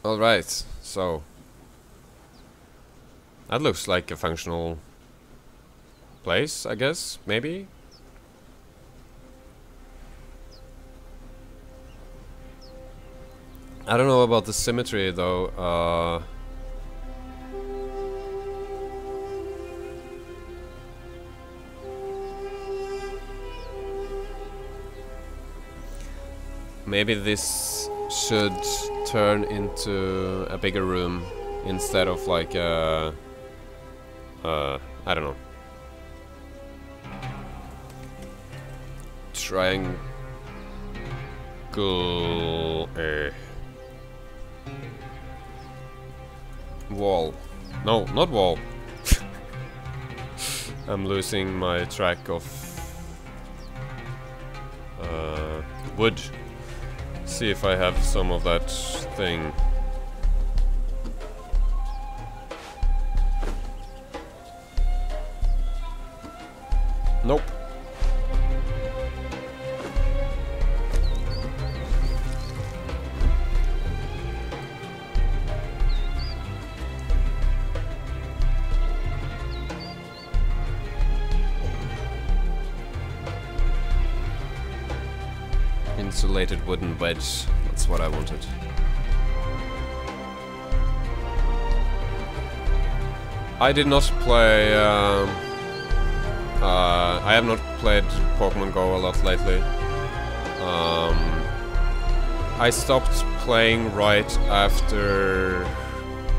All right, so that looks like a functional place, I guess, maybe? I don't know about the symmetry, though. Maybe this should turn into a bigger room instead of like a... I don't know. Triangle... wall. No, not wall. I'm losing my track of wood. See if I have some of that thing. Nope. Insulated wooden wedge, that's what I wanted. I did not play... I have not played Pokemon Go a lot lately. I stopped playing right after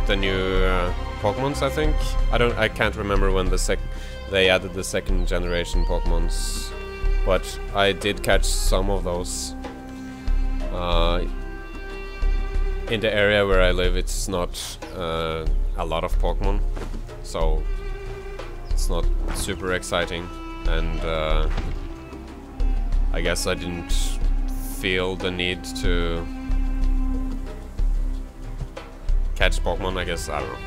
the new Pokemons, I think. I can't remember when they added the second generation Pokemons, but I did catch some of those. In the area where I live, it's not a lot of Pokemon, so it's not super exciting, and I guess I didn't feel the need to catch Pokemon, I guess, I don't know.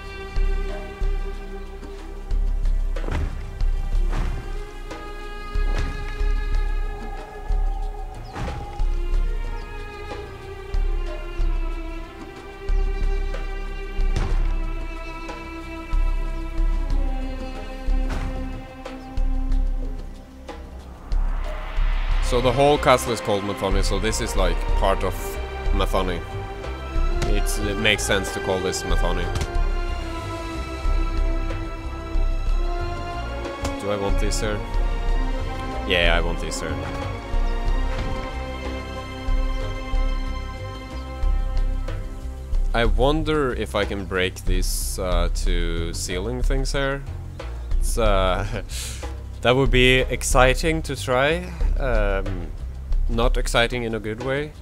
So the whole castle is called Mathoni, so this is like part of Mathoni. It makes sense to call this Mathoni. Do I want this here? Yeah, I want this here. I wonder if I can break these two ceiling things here. It's, that would be exciting to try. Not exciting in a good way.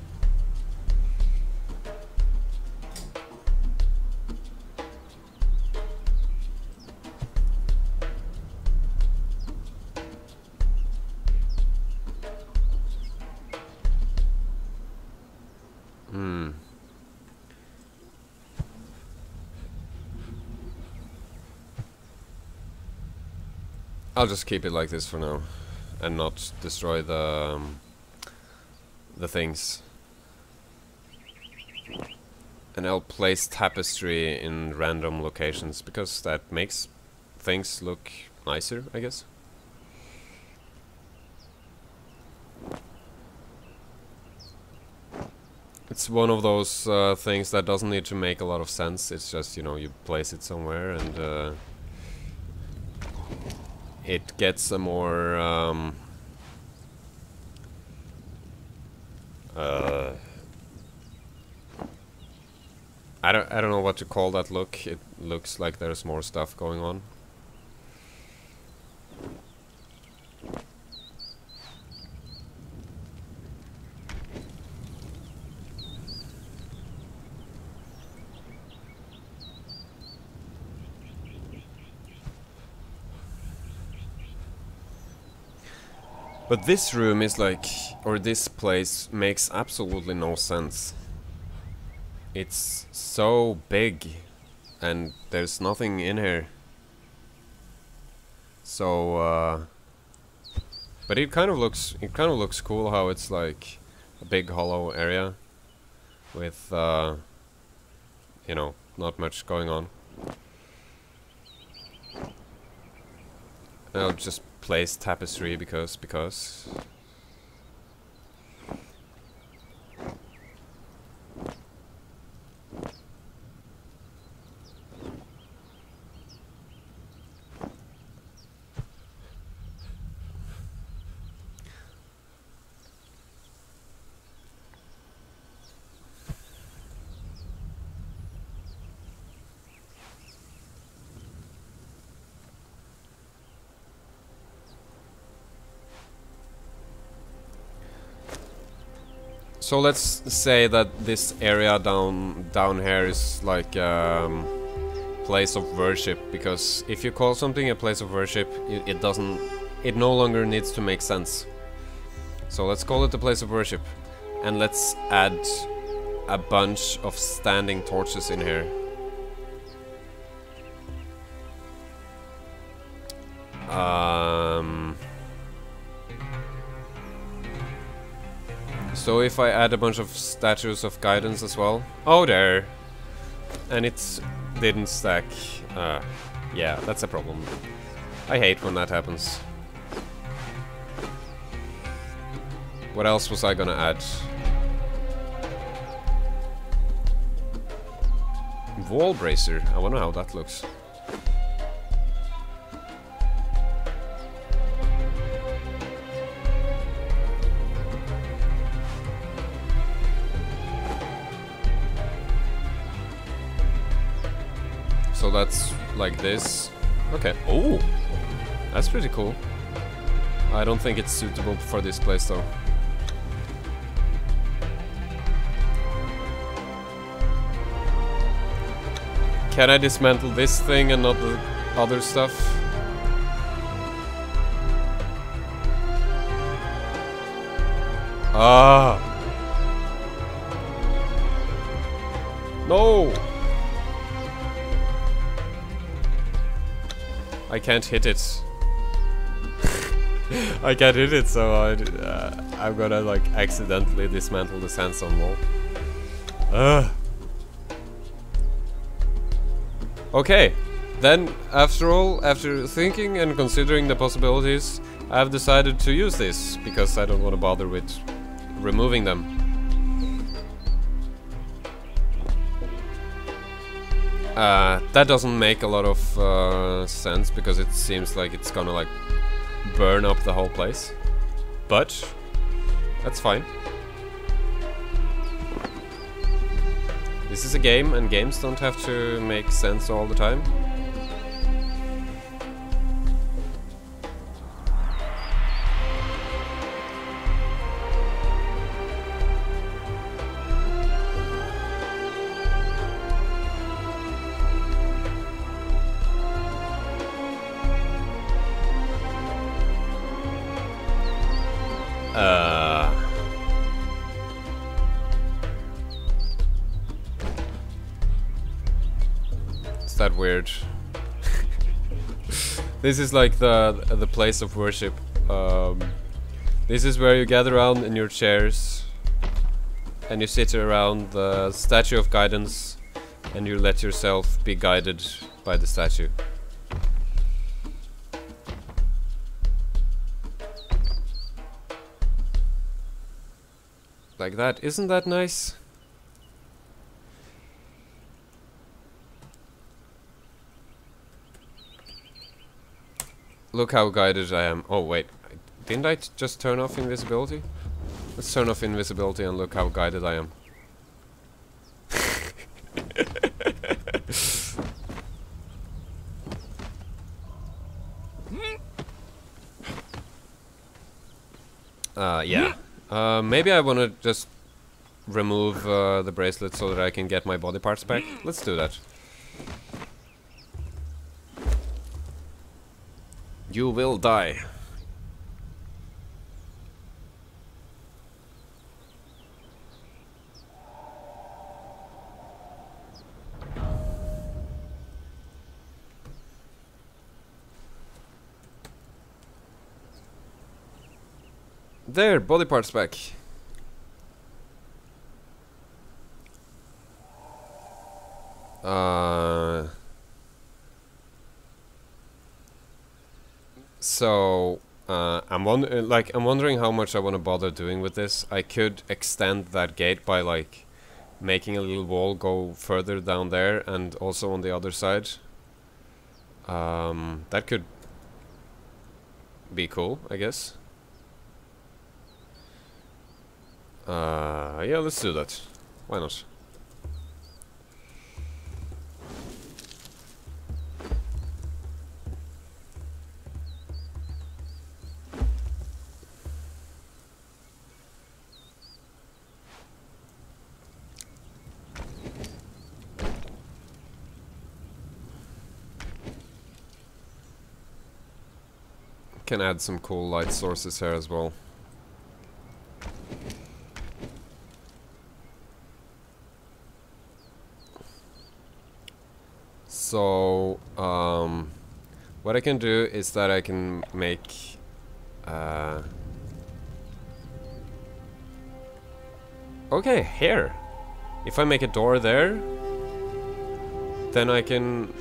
I'll just keep it like this for now, and not destroy the things. And I'll place tapestry in random locations, because that makes things look nicer, I guess. It's one of those things that doesn't need to make a lot of sense. It's just, you know, you place it somewhere and it gets a more I don't know what to call that look. It looks like there's more stuff going on. But this room is like, or this place makes absolutely no sense. It's so big and there's nothing in here. So but it kind of looks cool how it's like a big hollow area with you know, not much going on. I'll just place tapestry because so let's say that this area down here is like place of worship, because if you call something a place of worship, it no longer needs to make sense. So let's call it a place of worship, and let's add a bunch of standing torches in here. So if I add a bunch of statues of guidance as well. Oh, there! And it didn't stack. Yeah, that's a problem. I hate when that happens. What else was I gonna add? Wall bracer. I wonder how that looks. So that's like this. Okay. Oh, that's pretty cool. I don't think it's suitable for this place though. Can I dismantle this thing and not the other stuff? Ah. No. I can't hit it. I can't hit it, so I'm gonna like accidentally dismantle the sandstone wall. Okay, then after all, after thinking and considering the possibilities, I've decided to use this because I don't want to bother with removing them. That doesn't make a lot of sense because it seems like it's gonna like burn up the whole place, but that's fine. This is a game, and games don't have to make sense all the time. Is that weird? This is like the place of worship. This is where you gather around in your chairs and you sit around the statue of guidance and you let yourself be guided by the statue. Like that. Isn't that nice? Look how guided I am. Oh wait, didn't I just turn off invisibility? Let's turn off invisibility and look how guided I am. Yeah. Maybe I wanna just remove the bracelet so that I can get my body parts back. Let's do that. You will die. There, body parts back. So I'm wondering how much I want to bother doing with this. I could extend that gate by like making a little wall go further down there and also on the other side. That could be cool, I guess. Yeah, let's do that. Why not? Can add some cool light sources here as well. So, what I can do is that I can make, okay, here. If I make a door there, then I can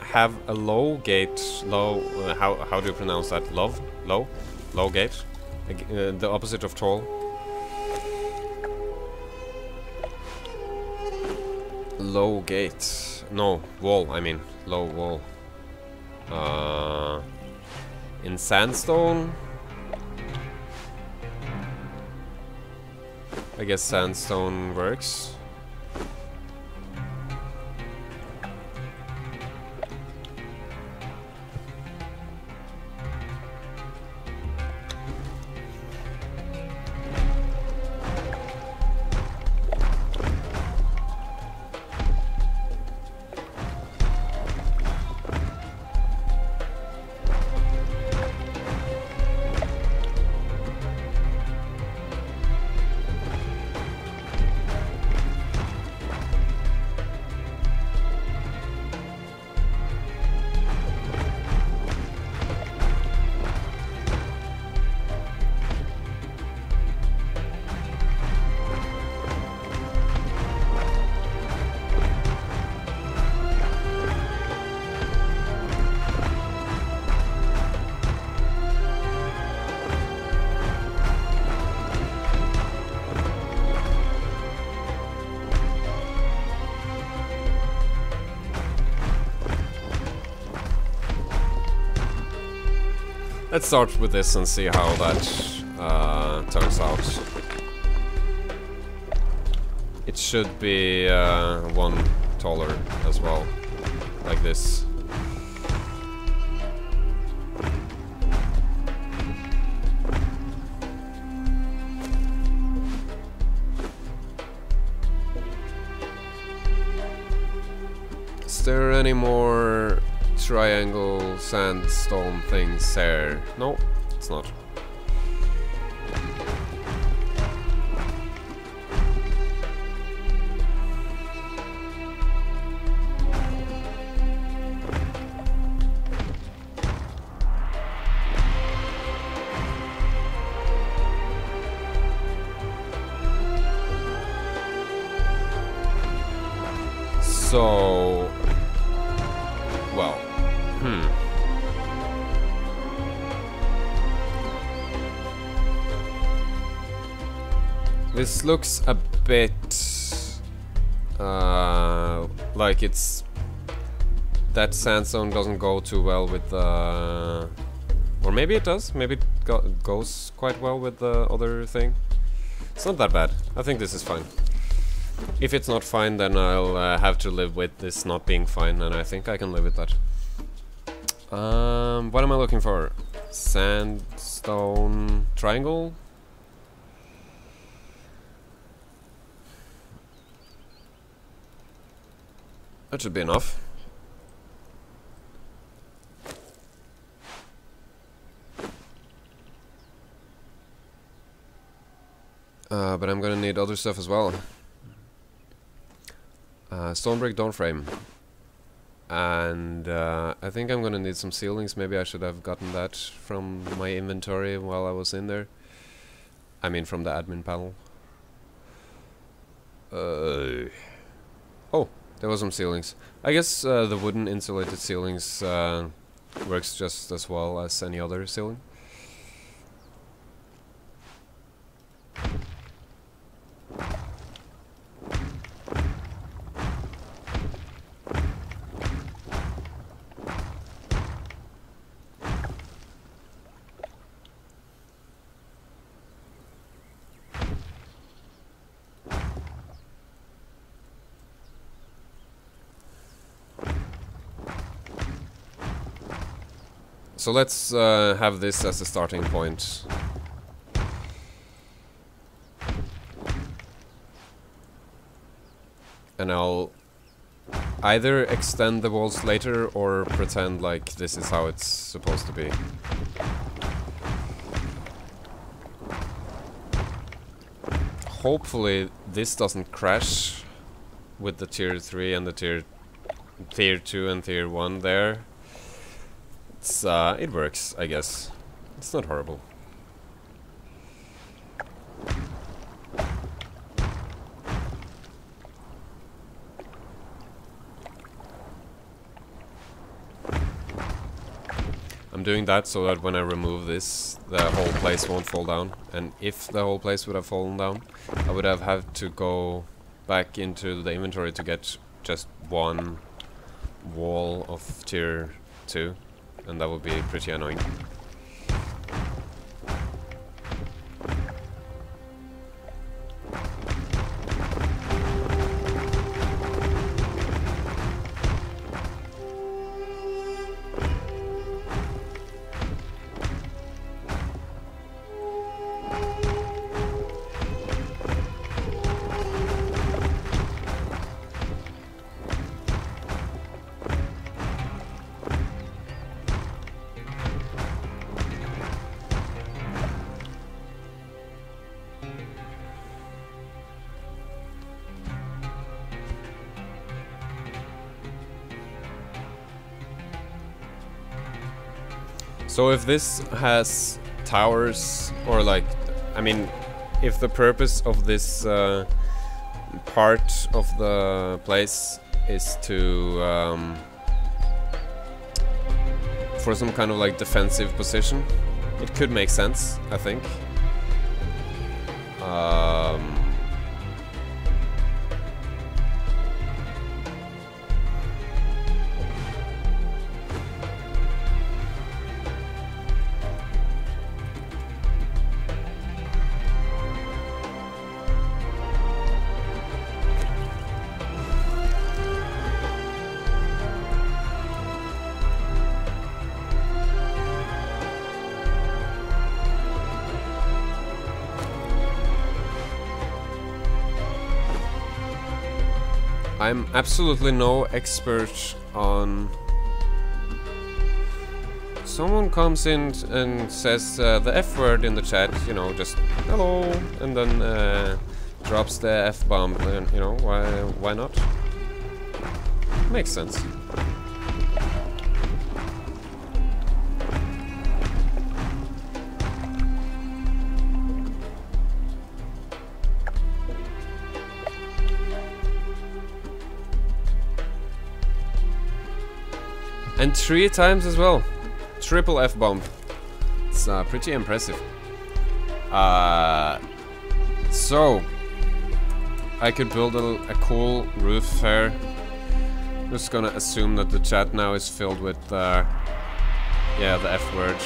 have a low gate, how do you pronounce that? Low gate? The opposite of tall. Low gate. No, wall, I mean. Low wall. In sandstone? I guess sandstone works. Let's start with this and see how that turns out. it should be one taller as well, like this. Is there any more triangle sandstone things there? No, it's not. So, well, this looks a bit like it's that sandstone doesn't go too well with the, or maybe it does. Maybe it goes quite well with the other thing. It's not that bad. I think this is fine. If it's not fine, then I'll have to live with this not being fine, and I think I can live with that. What am I looking for? Sandstone triangle? That should be enough. But I'm gonna need other stuff as well. Stone brick door frame. And I think I'm gonna need some ceilings. Maybe I should have gotten that from my inventory while I was in there. I mean from the admin panel. Oh, there was some ceilings. I guess the wooden insulated ceilings works just as well as any other ceiling. So let's have this as a starting point. And I'll either extend the walls later or pretend like this is how it's supposed to be. Hopefully this doesn't crash with the tier 3 and the tier 2 and tier 1 there. It works, I guess. It's not horrible. I'm doing that so that when I remove this, the whole place won't fall down. And if the whole place would have fallen down, I would have had to go back into the inventory to get just one wall of tier 2. And that would be pretty annoying. So if this has towers, or like, I mean, if the purpose of this part of the place is to for some kind of like defensive position, it could make sense, I think. I'm absolutely no expert on... Someone comes in and says the F word in the chat, you know, just hello, and then drops the F-bomb, and you know, why not? Makes sense. And 3 times as well. Triple F-bomb. It's pretty impressive. So I could build a cool roof here. Just gonna assume that the chat now is filled with yeah, the F word.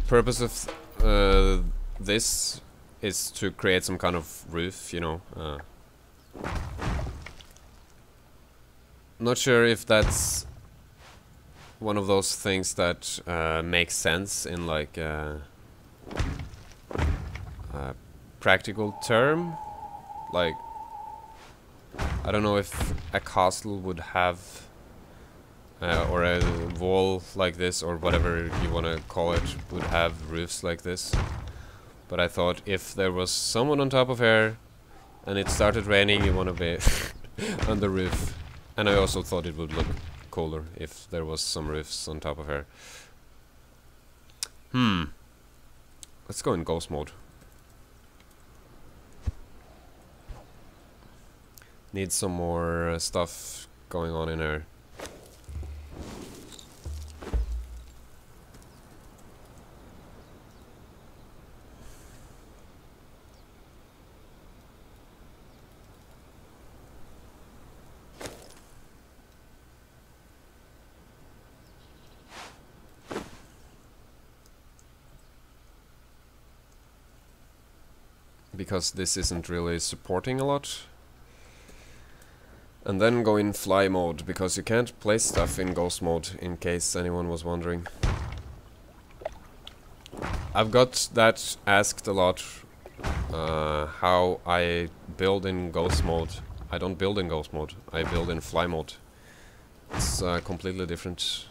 Purpose of this is to create some kind of roof, you know. Not sure if that's one of those things that makes sense in like a practical term. Like, I don't know if a castle would have or a wall like this, or whatever you want to call it, would have roofs like this. But I thought if there was someone on top of here and it started raining, you want to be on the roof. And I also thought it would look cooler if there was some roofs on top of here. Let's go in ghost mode. Need some more stuff going on in here. Because this isn't really supporting a lot. And then go in fly mode, because you can't place stuff in ghost mode, in case anyone was wondering. I've got that asked a lot, how I build in ghost mode. I don't build in ghost mode, I build in fly mode. It's completely different.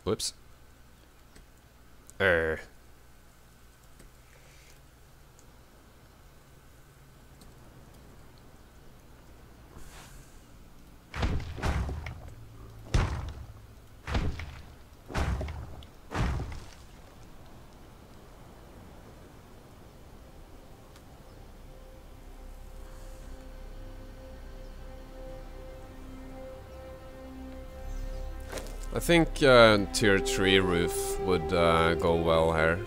Whoops. I think tier 3 roof would go well here.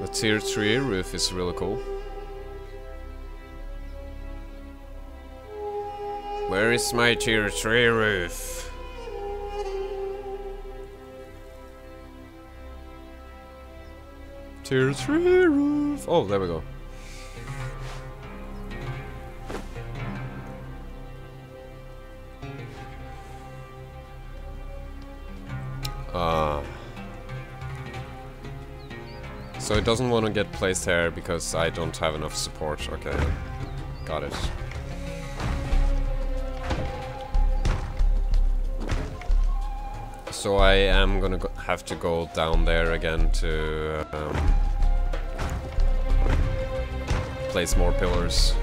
The tier 3 roof is really cool. Where is my tier 3 roof? Tier 3 roof! Oh, there we go. So it doesn't want to get placed here because I don't have enough support. Okay, got it. So I am gonna have to go down there again to place more pillars.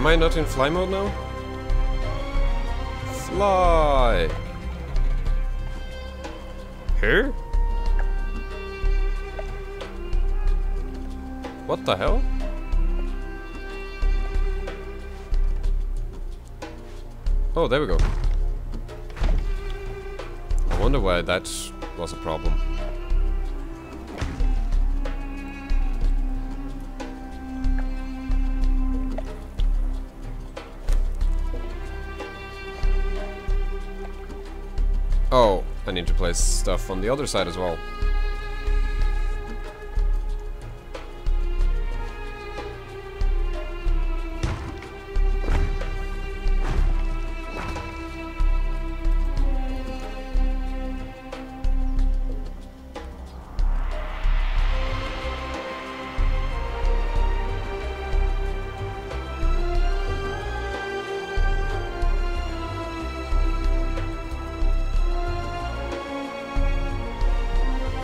Am I not in fly mode now? Fly! Here? What the hell? Oh, there we go. I wonder why that was a problem. Oh, I need to place stuff on the other side as well.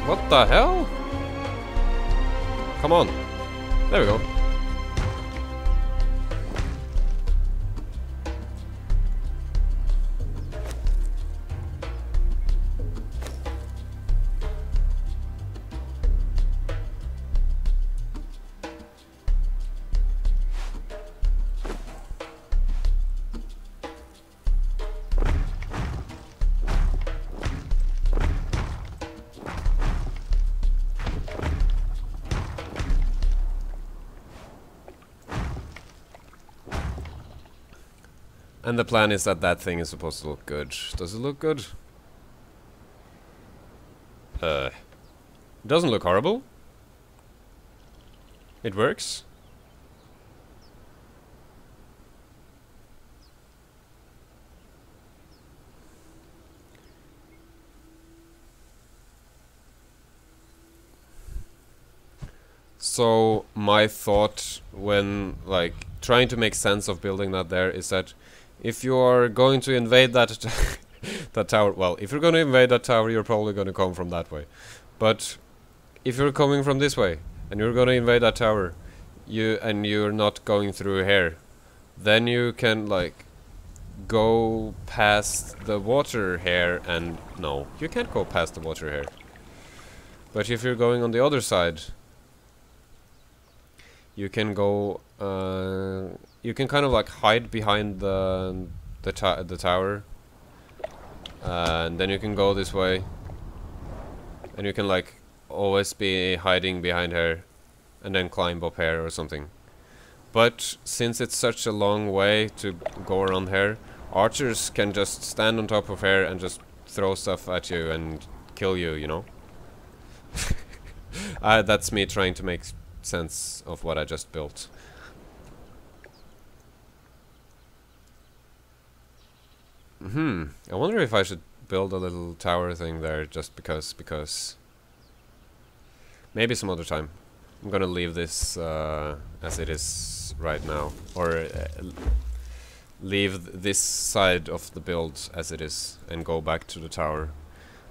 What the hell? Come on. There we go. And the plan is that that thing is supposed to look good. Does it look good? It doesn't look horrible. It works. So my thought when like trying to make sense of building that there is that if you are going to invade that that tower, well, if you're going to invade that tower, you're probably going to come from that way. But if you're coming from this way and you're going to invade that tower, you're not going through here, then you can like go past the water here, and no, you can't go past the water here. But if you're going on the other side, you can go. You can kind of like hide behind the tower, and then you can go this way, and you can like always be hiding behind her, and then climb up here or something. But since it's such a long way to go around here, archers can just stand on top of her and just throw stuff at you and kill you, you know? That's me trying to make sense of what I just built. I wonder if I should build a little tower thing there just because maybe some other time. I'm gonna leave this as it is right now, or leave this side of the build as it is and go back to the tower.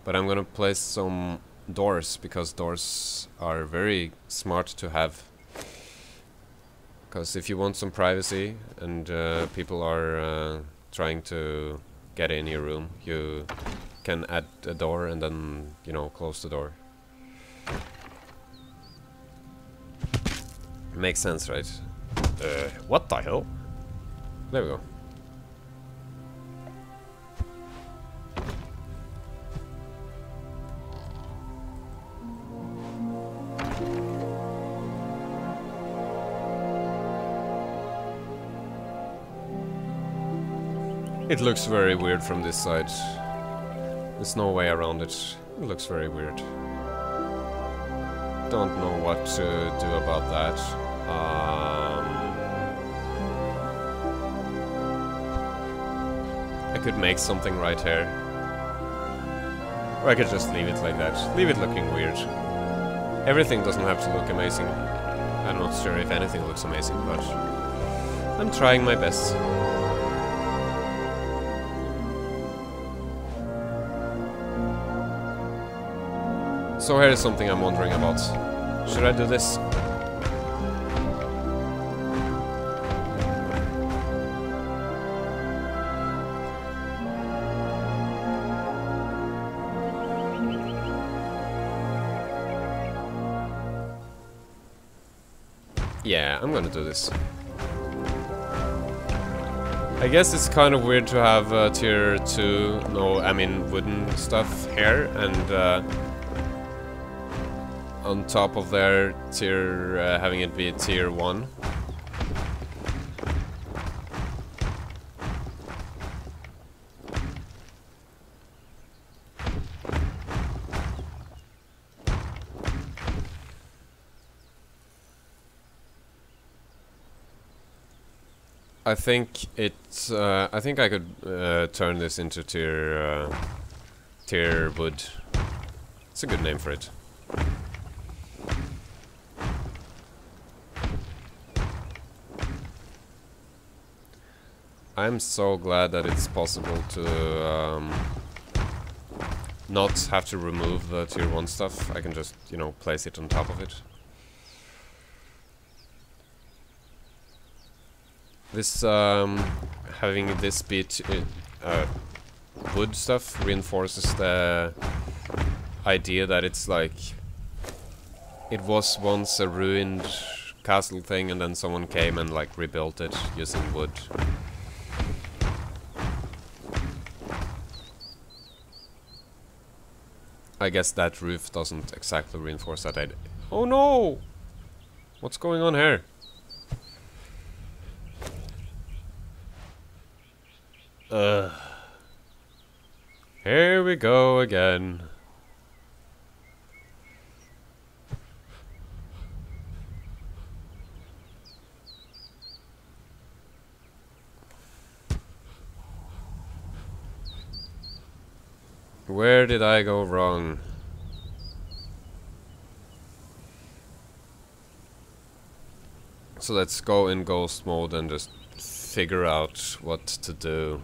But I'm gonna place some doors, because doors are very smart to have. Because if you want some privacy and people are trying to get in your room, you can add a door and then, you know, close the door. Makes sense, right? What the hell? There we go. It looks very weird from this side. There's no way around it. It looks very weird. Don't know what to do about that. I could make something right here. Or I could just leave it like that. Leave it looking weird. Everything doesn't have to look amazing. I'm not sure if anything looks amazing, but I'm trying my best. So here is something I'm wondering about. Should I do this? Yeah, I'm gonna do this. I guess it's kind of weird to have tier 2, wooden stuff here, and on top of their tier, having it be tier 1. I think it's. I think I could turn this into tier wood. It's a good name for it. I'm so glad that it's possible to not have to remove the tier 1 stuff. I can just, you know, place it on top of it. This, having this bit wood stuff reinforces the idea that it's like it was once a ruined castle thing and then someone came and like rebuilt it using wood. I guess that roof doesn't exactly reinforce that idea. Oh no! What's going on here? Here we go again. Where did I go wrong? So let's go in ghost mode and just figure out what to do.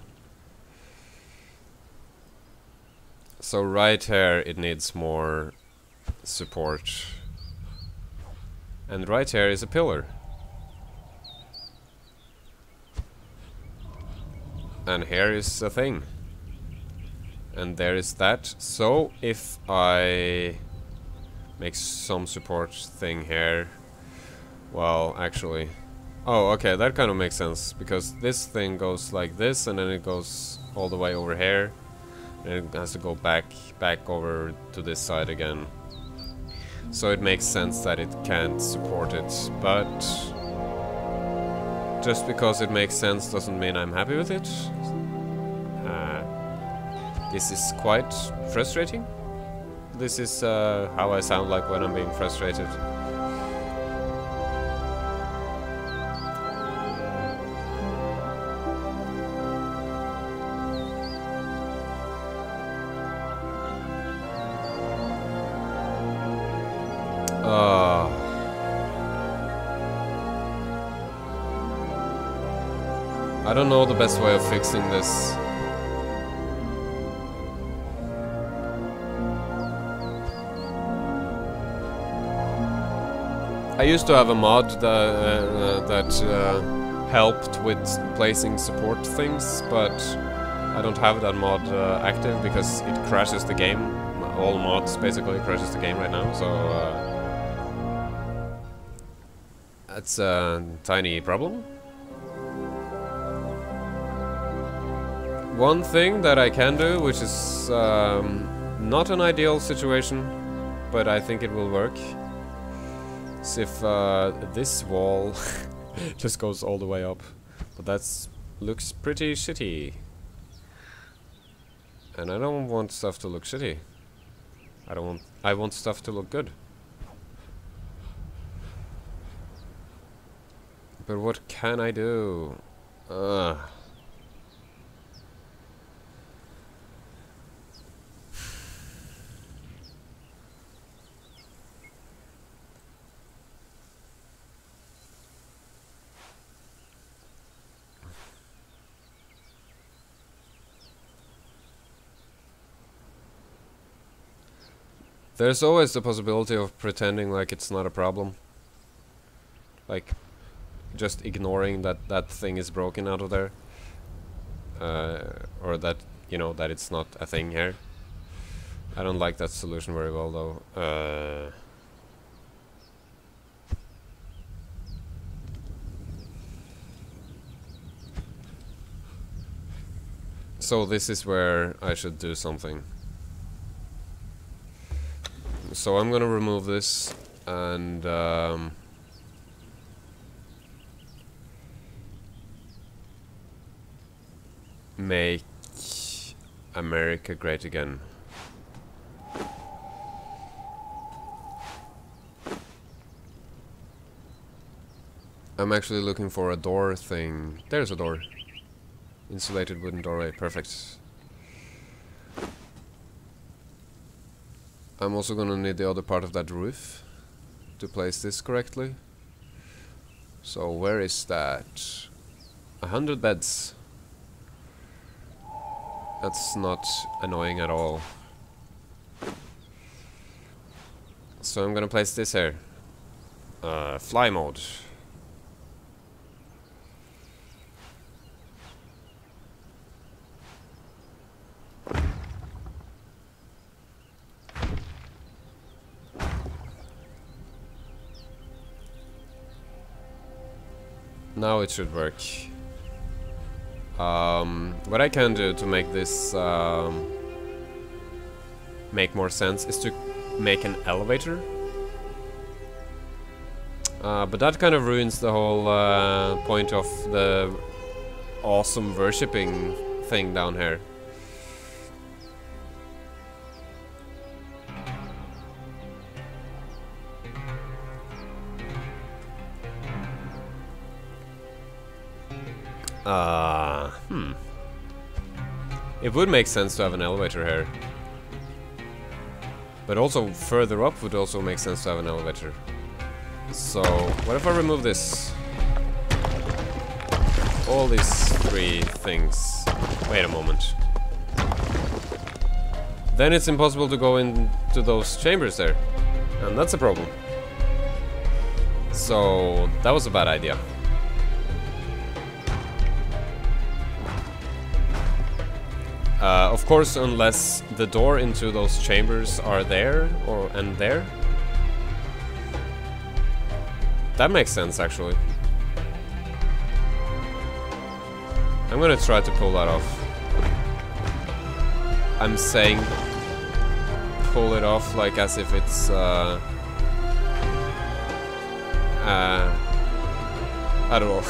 So right here it needs more support. And right here is a pillar. And here is a thing. And there is that. So if I make some support thing here, well, actually, oh, okay, that kind of makes sense, because this thing goes like this, and then it goes all the way over here, and it has to go back over to this side again. So it makes sense that it can't support it, but just because it makes sense doesn't mean I'm happy with it. This is quite frustrating. This is how I sound like when I'm being frustrated. I don't know the best way of fixing this. I used to have a mod that helped with placing support things, but I don't have that mod active because it crashes the game. All mods basically crashes the game right now, so that's a tiny problem. One thing that I can do, which is not an ideal situation, but I think it will work, is if this wall just goes all the way up. But that looks pretty shitty. And I don't want stuff to look shitty. I want stuff to look good. But what can I do? There's always the possibility of pretending like it's not a problem. Like, just ignoring that that thing is broken out of there. Or that, you know, that it's not a thing here. I don't like that solution very well, though. So this is where I should do something. So I'm gonna remove this and make America great again. I'm actually looking for a door thing. There's a door. Insulated wooden doorway. Perfect. I'm also gonna need the other part of that roof to place this correctly. So where is that? 100 beds. That's not annoying at all. So I'm gonna place this here. Fly mode. Now it should work. What I can do to make this make more sense is to make an elevator. But that kind of ruins the whole point of the awesome worshipping thing down here. It would make sense to have an elevator here. But also further up would also make sense to have an elevator. So, what if I remove this? All these three things. Wait a moment. Then it's impossible to go into those chambers there. And that's a problem. So, that was a bad idea. Of course, unless the door into those chambers are there, and there. That makes sense, actually. I'm gonna try to pull that off. I'm saying pull it off like as if it's I don't know.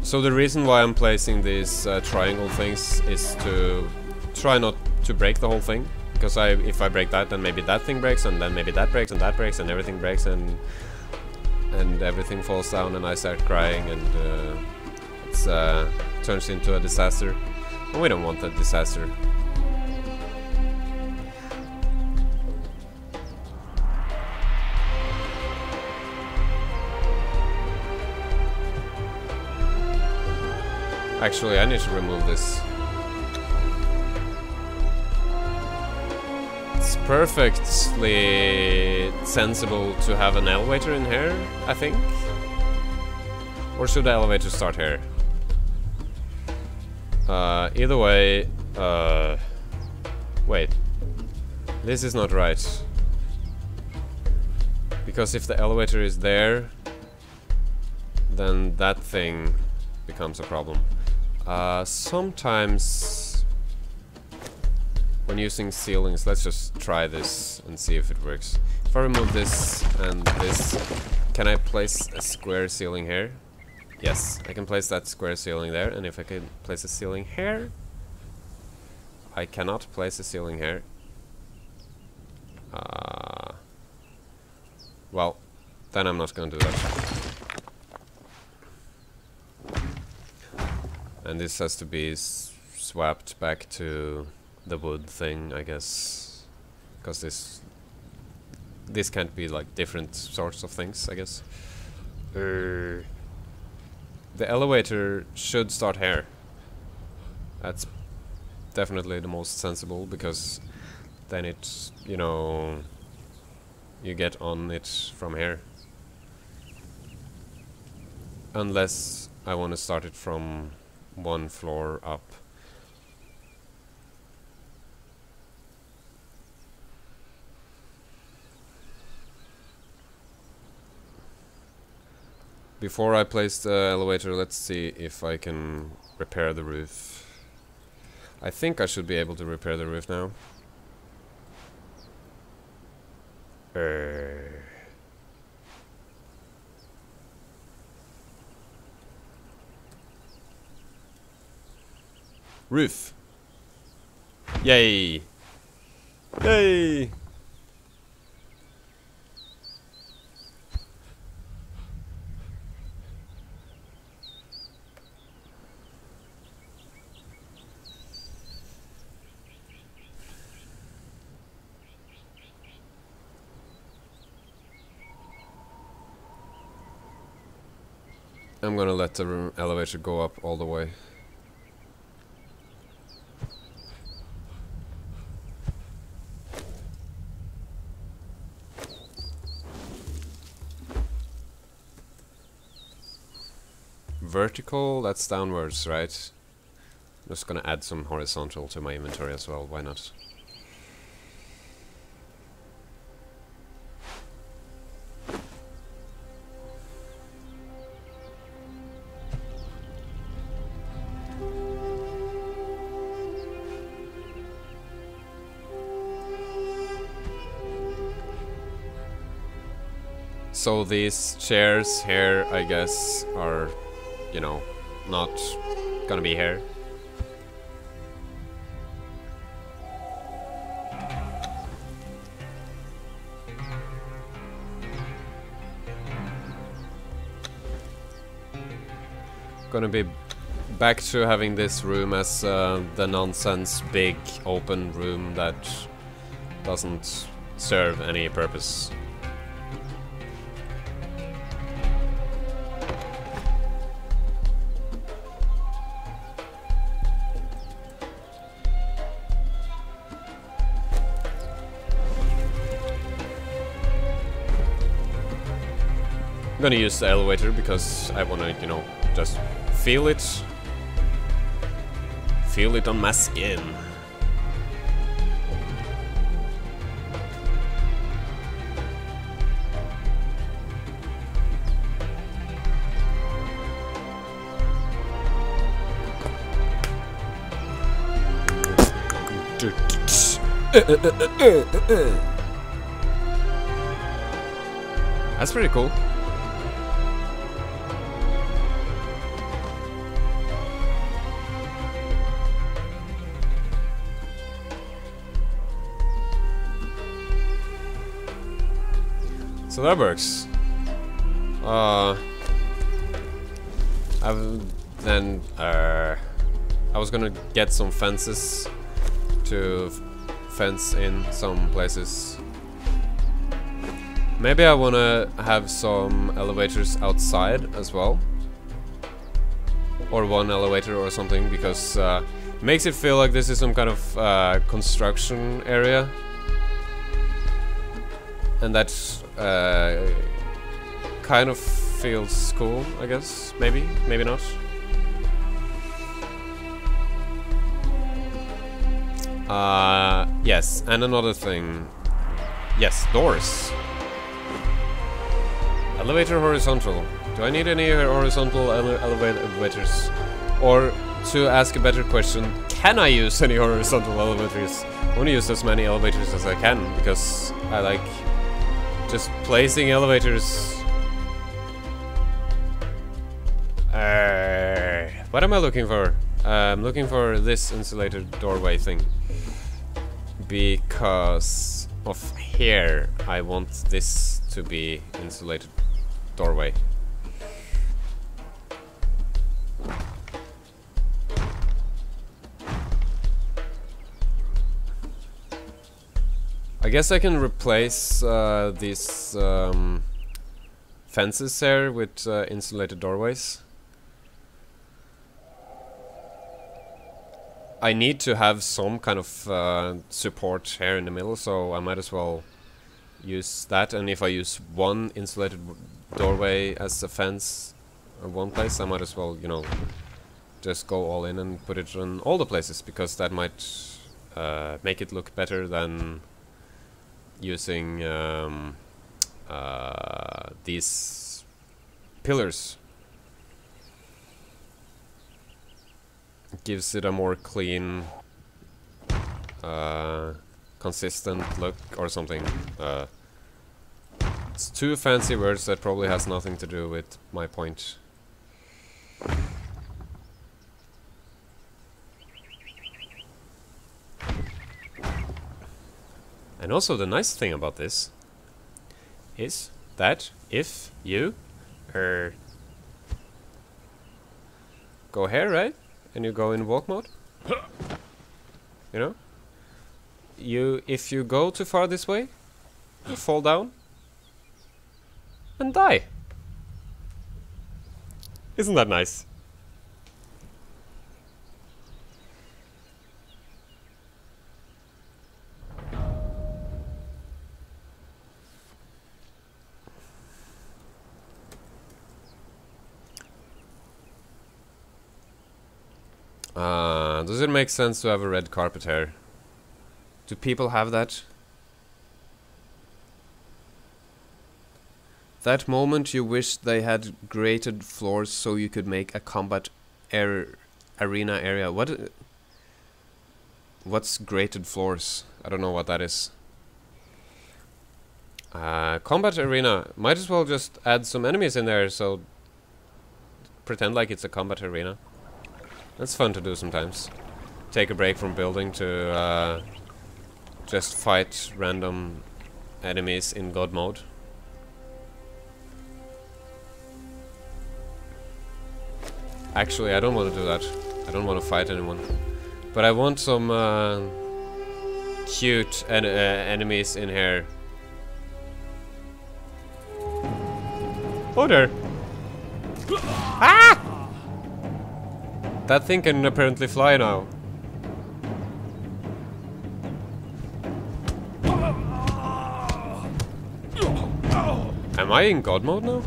So the reason why I'm placing these triangle things is to try not to break the whole thing. Because if I break that, then maybe that thing breaks, and then maybe that breaks, and that breaks, and everything breaks, and everything falls down, and I start crying, and it turns into a disaster. And we don't want that disaster. Actually, I need to remove this. It's perfectly sensible to have an elevator in here, I think. Or should the elevator start here? Either way, wait. This is not right. Because if the elevator is there, then that thing becomes a problem. Sometimes when using ceilings, let's just try this and see if it works. If I remove this and this, can I place a square ceiling here? Yes, I can place that square ceiling there, and if I can place a ceiling here, I cannot place a ceiling here. Well, then I'm not gonna do that. And this has to be swapped back to the wood thing, I guess. Because this can't be like different sorts of things, I guess. The elevator should start here. That's definitely the most sensible, because then it, you know, you get on it from here. Unless I want to start it from one floor up. Before I place the elevator, let's see if I can repair the roof. I think I should be able to repair the roof now. Roof. Yay! Yay! I'm gonna let the elevator go up all the way. Vertical, that's downwards, right? I'm just gonna add some horizontal to my inventory as well, why not? So these chairs here, I guess, are, you know, not gonna be here. Gonna be back to having this room as the nonsense big open room that doesn't serve any purpose. I'm gonna use the elevator because I wanna, you know, just feel it. Feel it on my skin. That's pretty cool. So that works. I was gonna get some fences to fence in some places. Maybe I wanna have some elevators outside as well, or one elevator or something, because it makes it feel like this is some kind of construction area. And that kind of feels cool, I guess. Maybe, maybe not. Yes, and another thing. Yes, doors. Elevator horizontal. Do I need any horizontal elevators? Or, to ask a better question, can I use any horizontal elevators? I want to use as many elevators as I can, because I like just placing elevators. What am I looking for? I'm looking for this insulated doorway thing. Because of here, I want this to be insulated doorway. I guess I can replace these fences here with insulated doorways. I need to have some kind of support here in the middle, so I might as well use that. And if I use one insulated doorway as a fence in one place, I might as well, you know, just go all in and put it on all the places, because that might make it look better than using these pillars. It gives it a more clean, consistent look or something. It's two fancy words that probably has nothing to do with my point. And also the nice thing about this is that if you go here, right? And you go in walk mode, you know? If you go too far this way, you fall down and die. Isn't that nice? Does it make sense to have a red carpet here? Do people have that? That moment you wish they had grated floors so you could make a combat arena area. What's grated floors? I don't know what that is. Combat arena. Might as well just add some enemies in there, so pretend like it's a combat arena. That's fun to do sometimes. Take a break from building to just fight random enemies in God mode. Actually, I don't want to do that. I don't want to fight anyone. But I want some cute enemies in here. Oh there! Ah! That thing can apparently fly now. Am I in God mode now?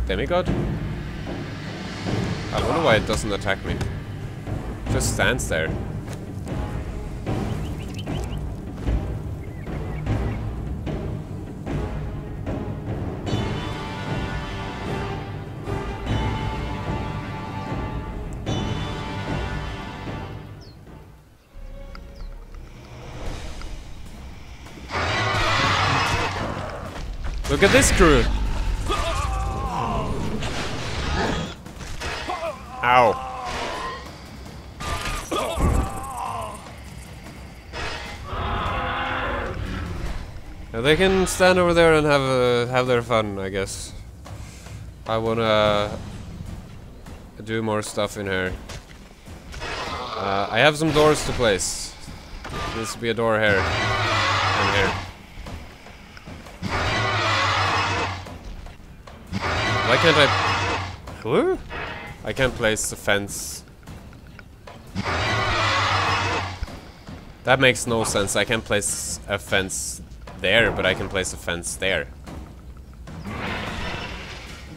Demigod? I wonder why it doesn't attack me. It just stands there. Look at this crew! Ow. Now they can stand over there and have their fun, I guess. I wanna do more stuff in here. I have some doors to place. There needs to be a door here and here. Why can't I? Hello? I can't place a fence. That makes no sense. I can't place a fence there, but I can place a fence there.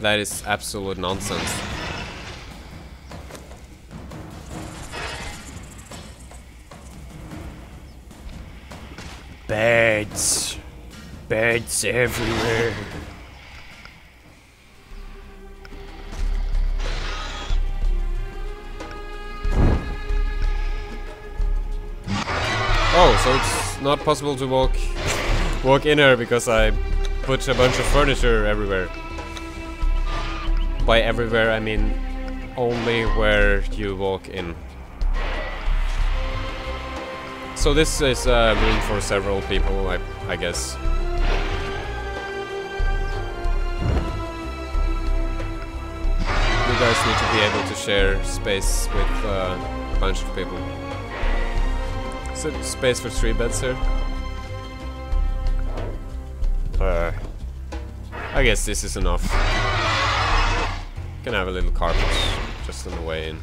That is absolute nonsense. Beds. Beds everywhere. Oh, so it's not possible to walk in here because I put a bunch of furniture everywhere. By everywhere, I mean only where you walk in. So this is room for several people, I guess. You guys need to be able to share space with a bunch of people. Is there space for 3 beds here? I guess this is enough. can have a little carpet just on the way in.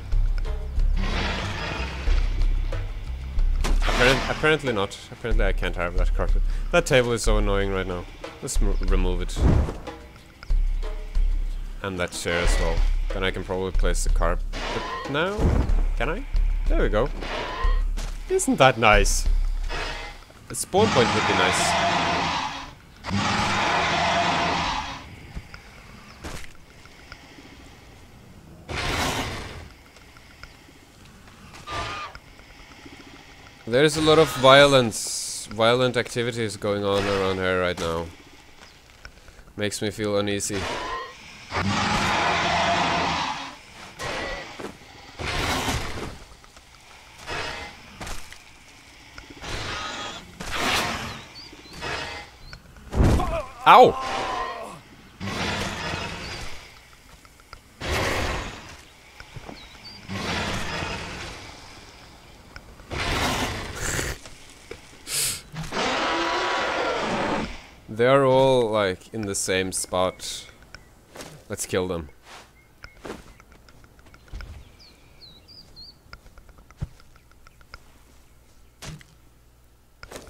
Apparently not. Apparently I can't have that carpet. That table is so annoying right now. Let's remove it. And that chair as well. Then I can probably place the carpet. But no? Can I? There we go. Isn't that nice? A spawn point would be nice. There's a lot of violent activities going on around here right now. Makes me feel uneasy. Ow! They are all, like, in the same spot. Let's kill them.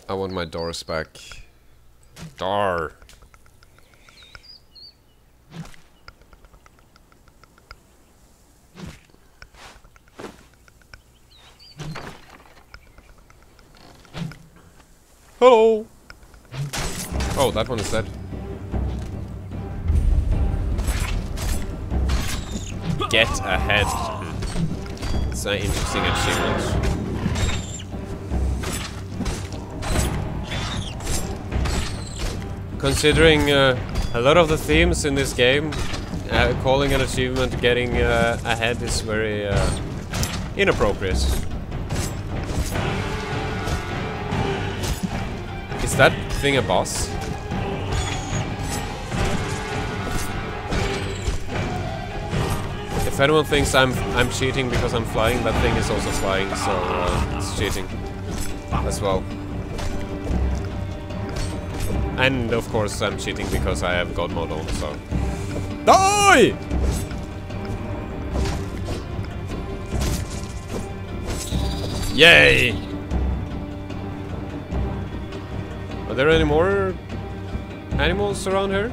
I want my doors back. Door! Hello! Oh, that one is dead. Get ahead. It's an interesting achievement. Considering a lot of the themes in this game, calling an achievement getting ahead is very inappropriate. Is that thing a boss? If anyone thinks I'm cheating because I'm flying, that thing is also flying, so it's cheating as well. And of course I'm cheating because I have God mode on, so... DIE! Yay! Are there any more animals around here?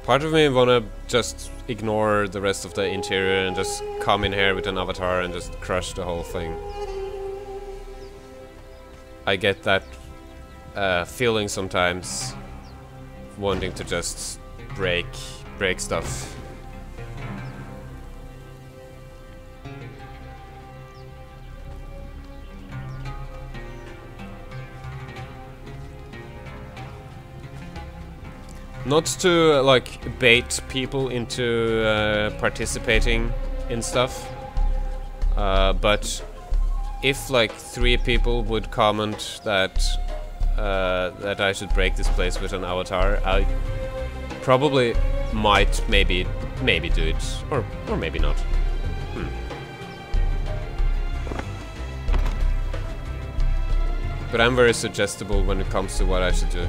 Part of me wanna just ignore the rest of the interior and just come in here with an avatar and just crush the whole thing. I get that feeling sometimes, wanting to just break stuff. Not to, like, bait people into participating in stuff, but if, like, 3 people would comment that that I should break this place with an avatar, I probably might maybe do it, or maybe not. But I'm very suggestible when it comes to what I should do.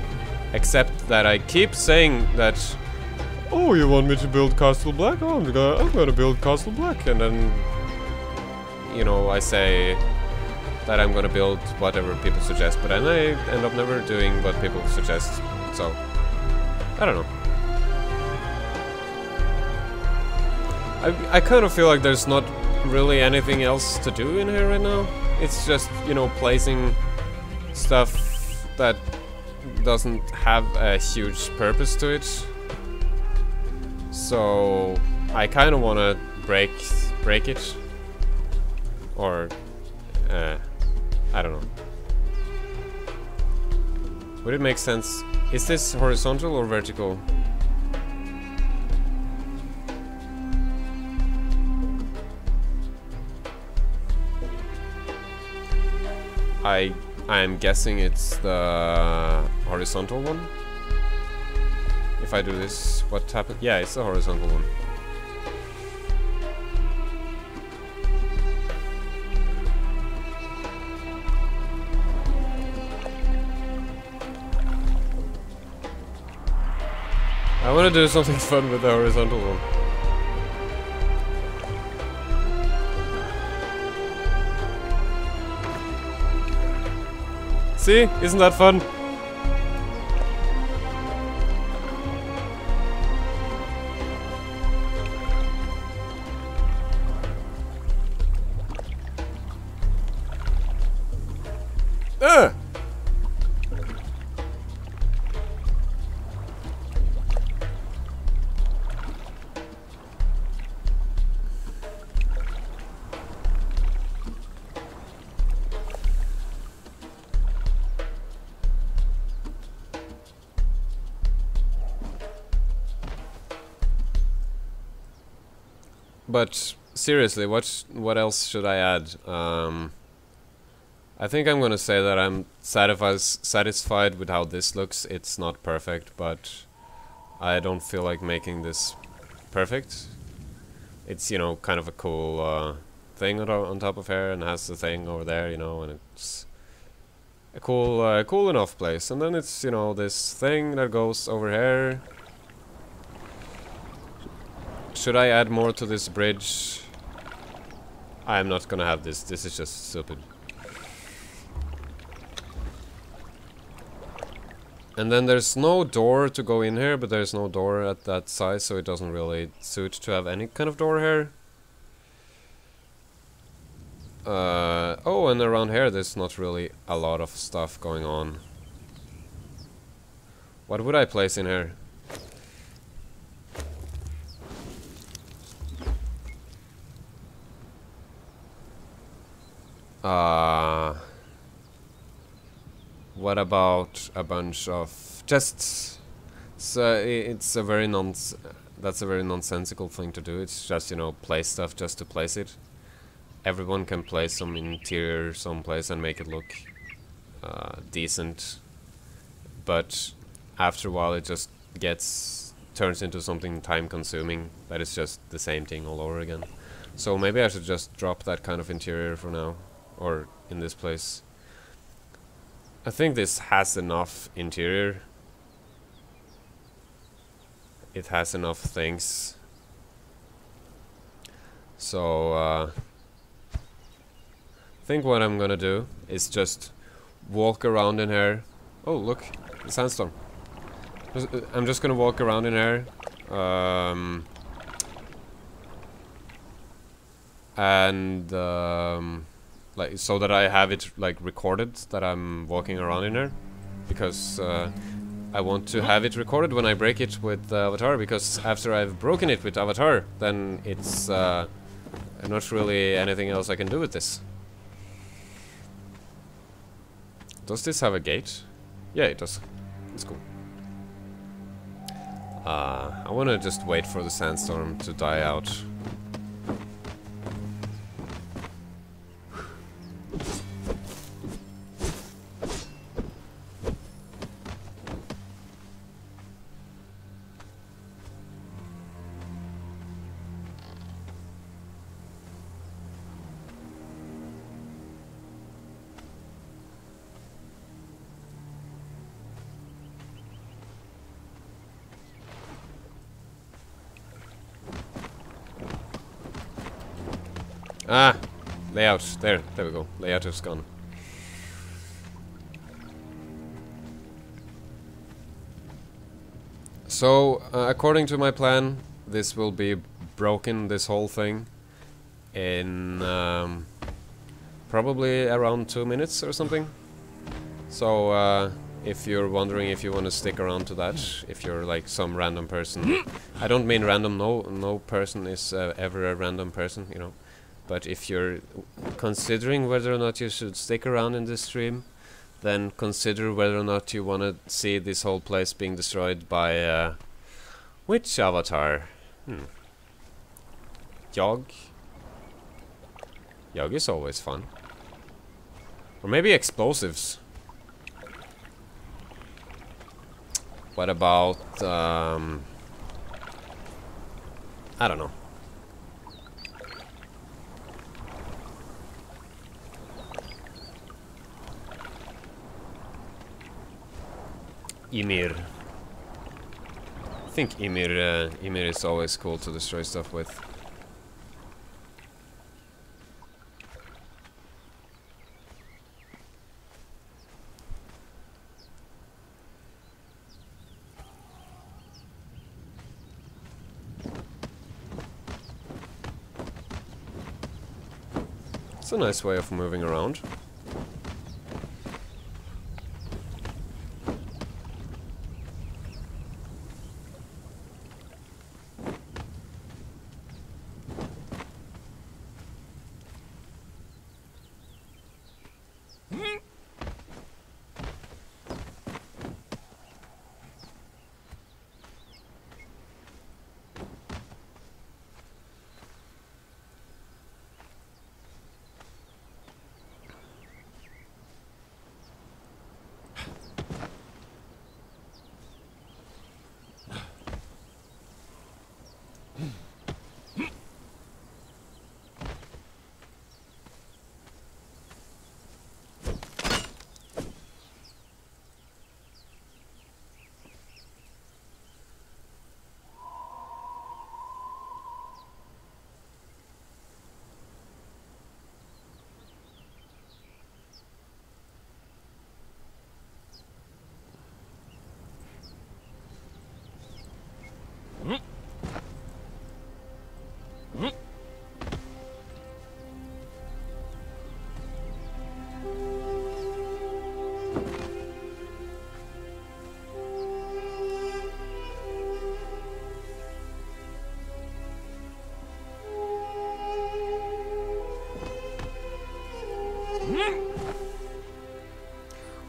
Except that I keep saying that, oh, you want me to build Castle Black? Oh, I'm gonna build Castle Black. And then, you know, I say that I'm gonna build whatever people suggest, but then I end up never doing what people suggest. So, I don't know. I kind of feel like there's not really anything else to do in here right now. It's just, you know, placing stuff that doesn't have a huge purpose to it. So I kind of want to break it, or I don't know. Would it make sense? Is this horizontal or vertical? I'm guessing it's the horizontal one. If I do this, what happens? Yeah, it's the horizontal one. I want to do something fun with the horizontal one. See? Isn't that fun? Ugh! But seriously, what else should I add? I think I'm gonna say that I'm satisfied with how this looks. It's not perfect, but I don't feel like making this perfect. It's, you know, kind of a cool thing on top of here, and has the thing over there, you know, and it's a cool enough place. And then it's, you know, this thing that goes over here. Should I add more to this bridge? I'm not gonna have this. This is just stupid. And then there's no door to go in here, but there's no door at that size, so it doesn't really suit to have any kind of door here. Oh, and around here there's not really a lot of stuff going on. What would I place in here? What about a bunch of chests? So it's a very that's a very nonsensical thing to do. It's just, you know, place stuff just to place it. Everyone can place some interior someplace and make it look decent, but after a while it just turns into something time-consuming that is just the same thing all over again. So maybe I should just drop that kind of interior for now, or in this place. I think this has enough interior. It has enough things. So I think what I'm gonna do is just walk around in here. Oh, look, the sandstorm. I'm just gonna walk around in here. Like, so that I have it like recorded that I'm walking around in there, because I want to have it recorded when I break it with Avatar, because after I've broken it with Avatar, then it's not really anything else I can do with this. Does this have a gate? Yeah, it does. It's cool. I want to just wait for the sandstorm to die out. Ah, layout. There we go. Layout is gone. So, according to my plan, this will be broken, this whole thing, in probably around 2 minutes or something. So, if you're wondering if you want to stick around to that, if you're like some random person, I don't mean random. No person is ever a random person, you know. But if you're considering whether or not you should stick around in this stream, then consider whether or not you want to see this whole place being destroyed by which avatar? Yogg? Yogg is always fun. Or maybe explosives. What about I don't know. Ymir. think Ymir is always cool to destroy stuff with. It's a nice way of moving around.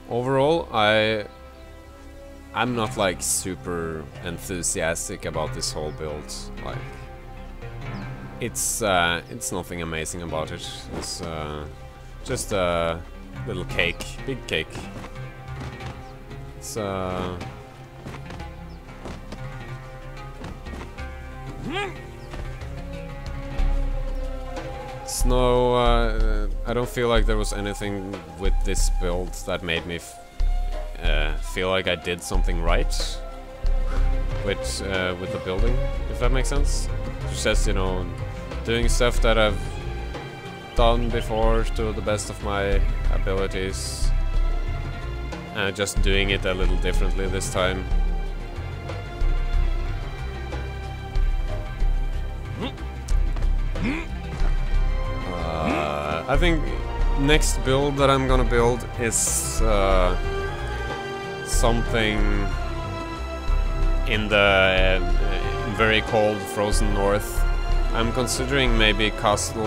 Overall, I'm not like super enthusiastic about this whole build. Like, it's nothing amazing about it. It's just a little cake, big cake. It's no, I don't feel like there was anything with this build that made me feel like I did something right with the building, if that makes sense. It's just, you know, doing stuff that I've done before to the best of my abilities, just doing it a little differently this time. I think next build that I'm gonna build is something in the very cold frozen north. I'm considering maybe Castle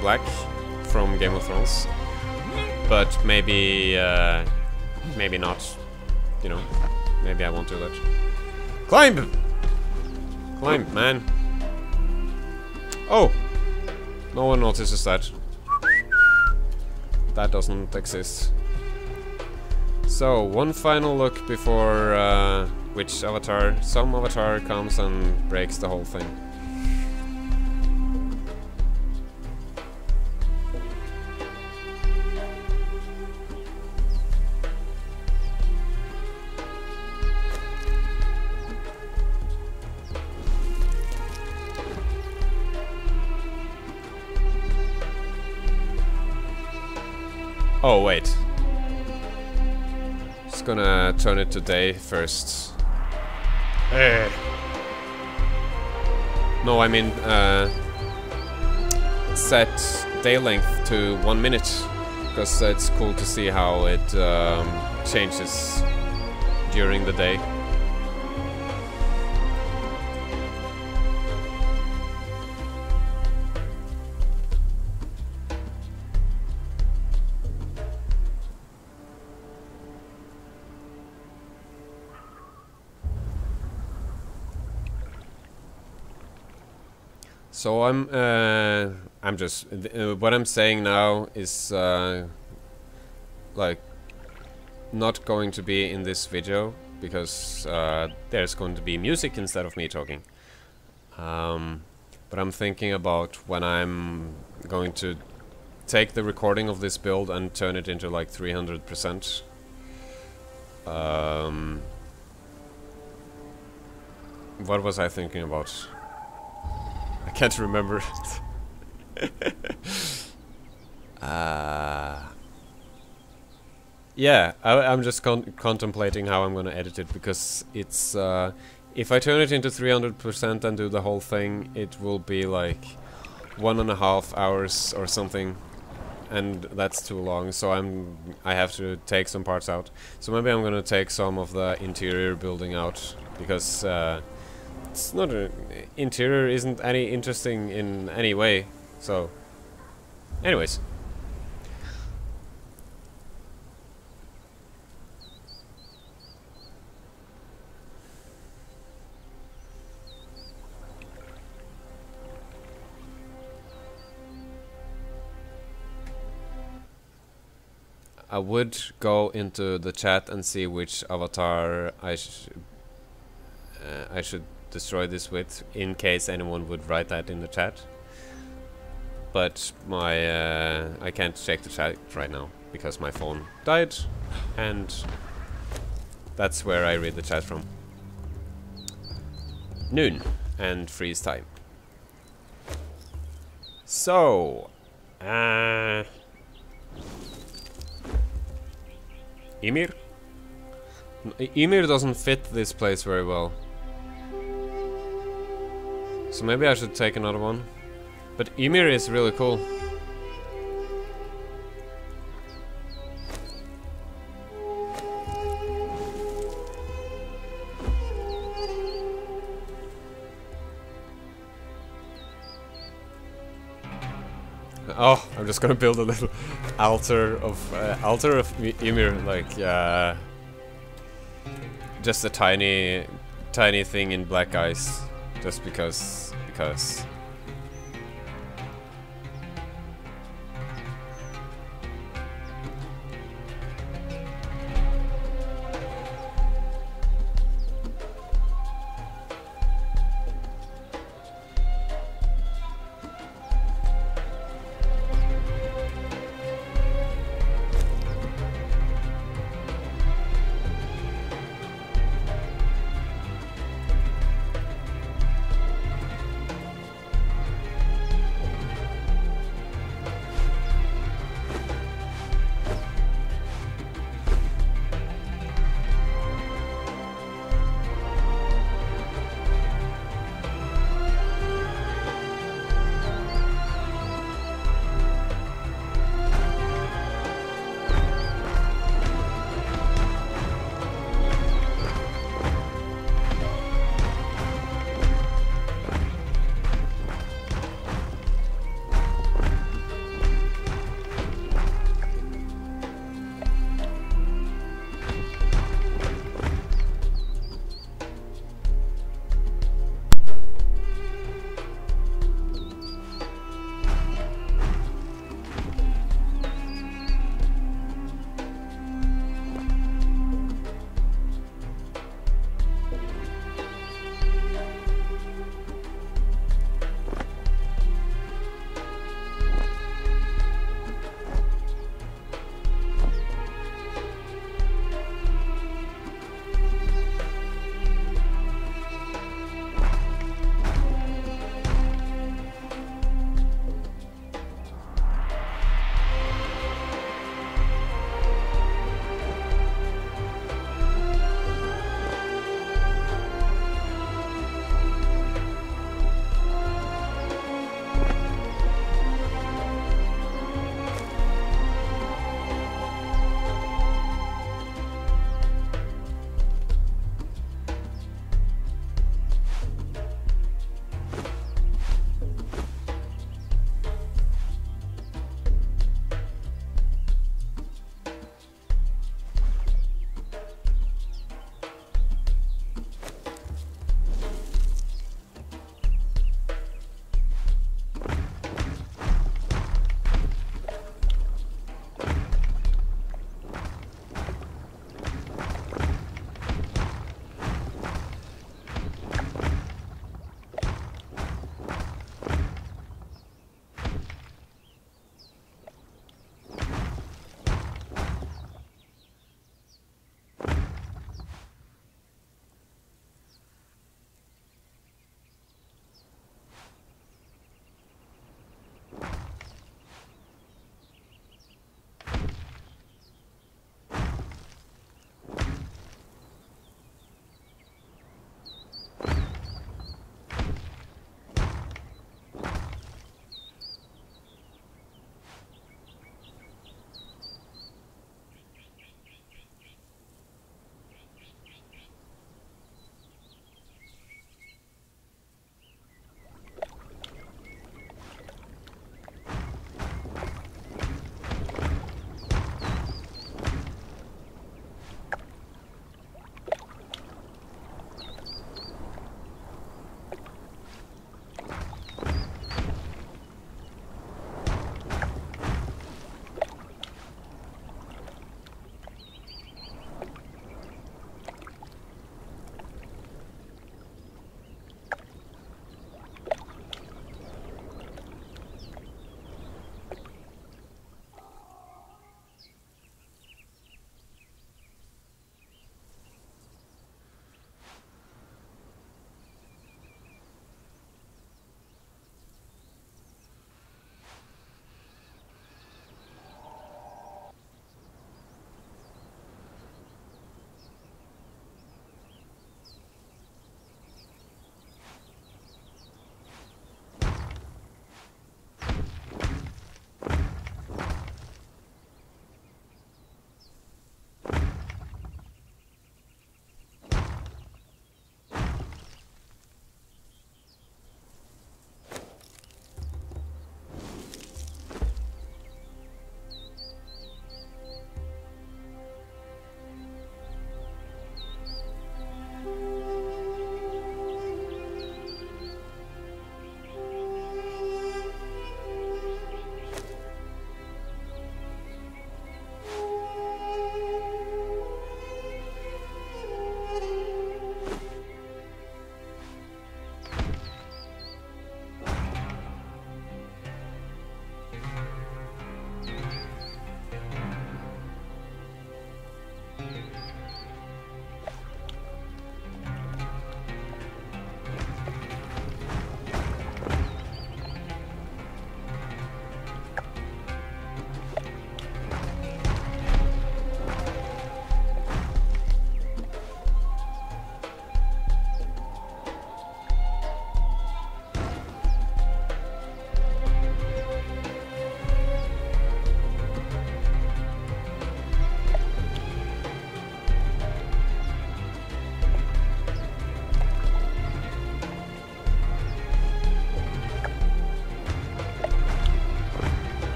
Black from Game of Thrones, but maybe maybe not. You know, maybe I won't do that. Climb! Climb, man. Oh! No one notices that. That doesn't exist. So, one final look before which avatar, some avatar comes and breaks the whole thing. Oh, wait. Just gonna turn it to day first. No, I mean, set day length to 1 minute, because it's cool to see how it changes during the day. So I'm just what I'm saying now is like not going to be in this video because there's going to be music instead of me talking. But I'm thinking about when I'm going to take the recording of this build and turn it into like 300%. What was I thinking about? I can't remember. Yeah, I'm just contemplating how I'm gonna edit it, because it's if I turn it into 300% and do the whole thing, it will be like 1.5 hours or something, and that's too long. So I have to take some parts out. So maybe I'm gonna take some of the interior building out, because it's not interior isn't any interesting in any way. So, anyways. I would go into the chat and see which avatar I should destroy this with, in case anyone would write that in the chat. But my I can't check the chat right now because my phone died, and that's where I read the chat from. Noon and freeze time. So, Ymir? Ymir doesn't fit this place very well. So maybe I should take another one. But Ymir is really cool. Oh, I'm just gonna build a little altar of Ymir, like just a tiny thing in black ice, just because.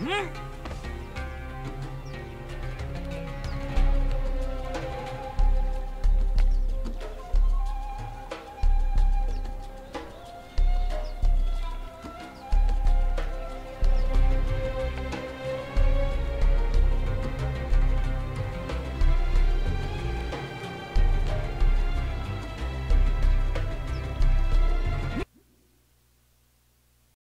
Mm-hmm.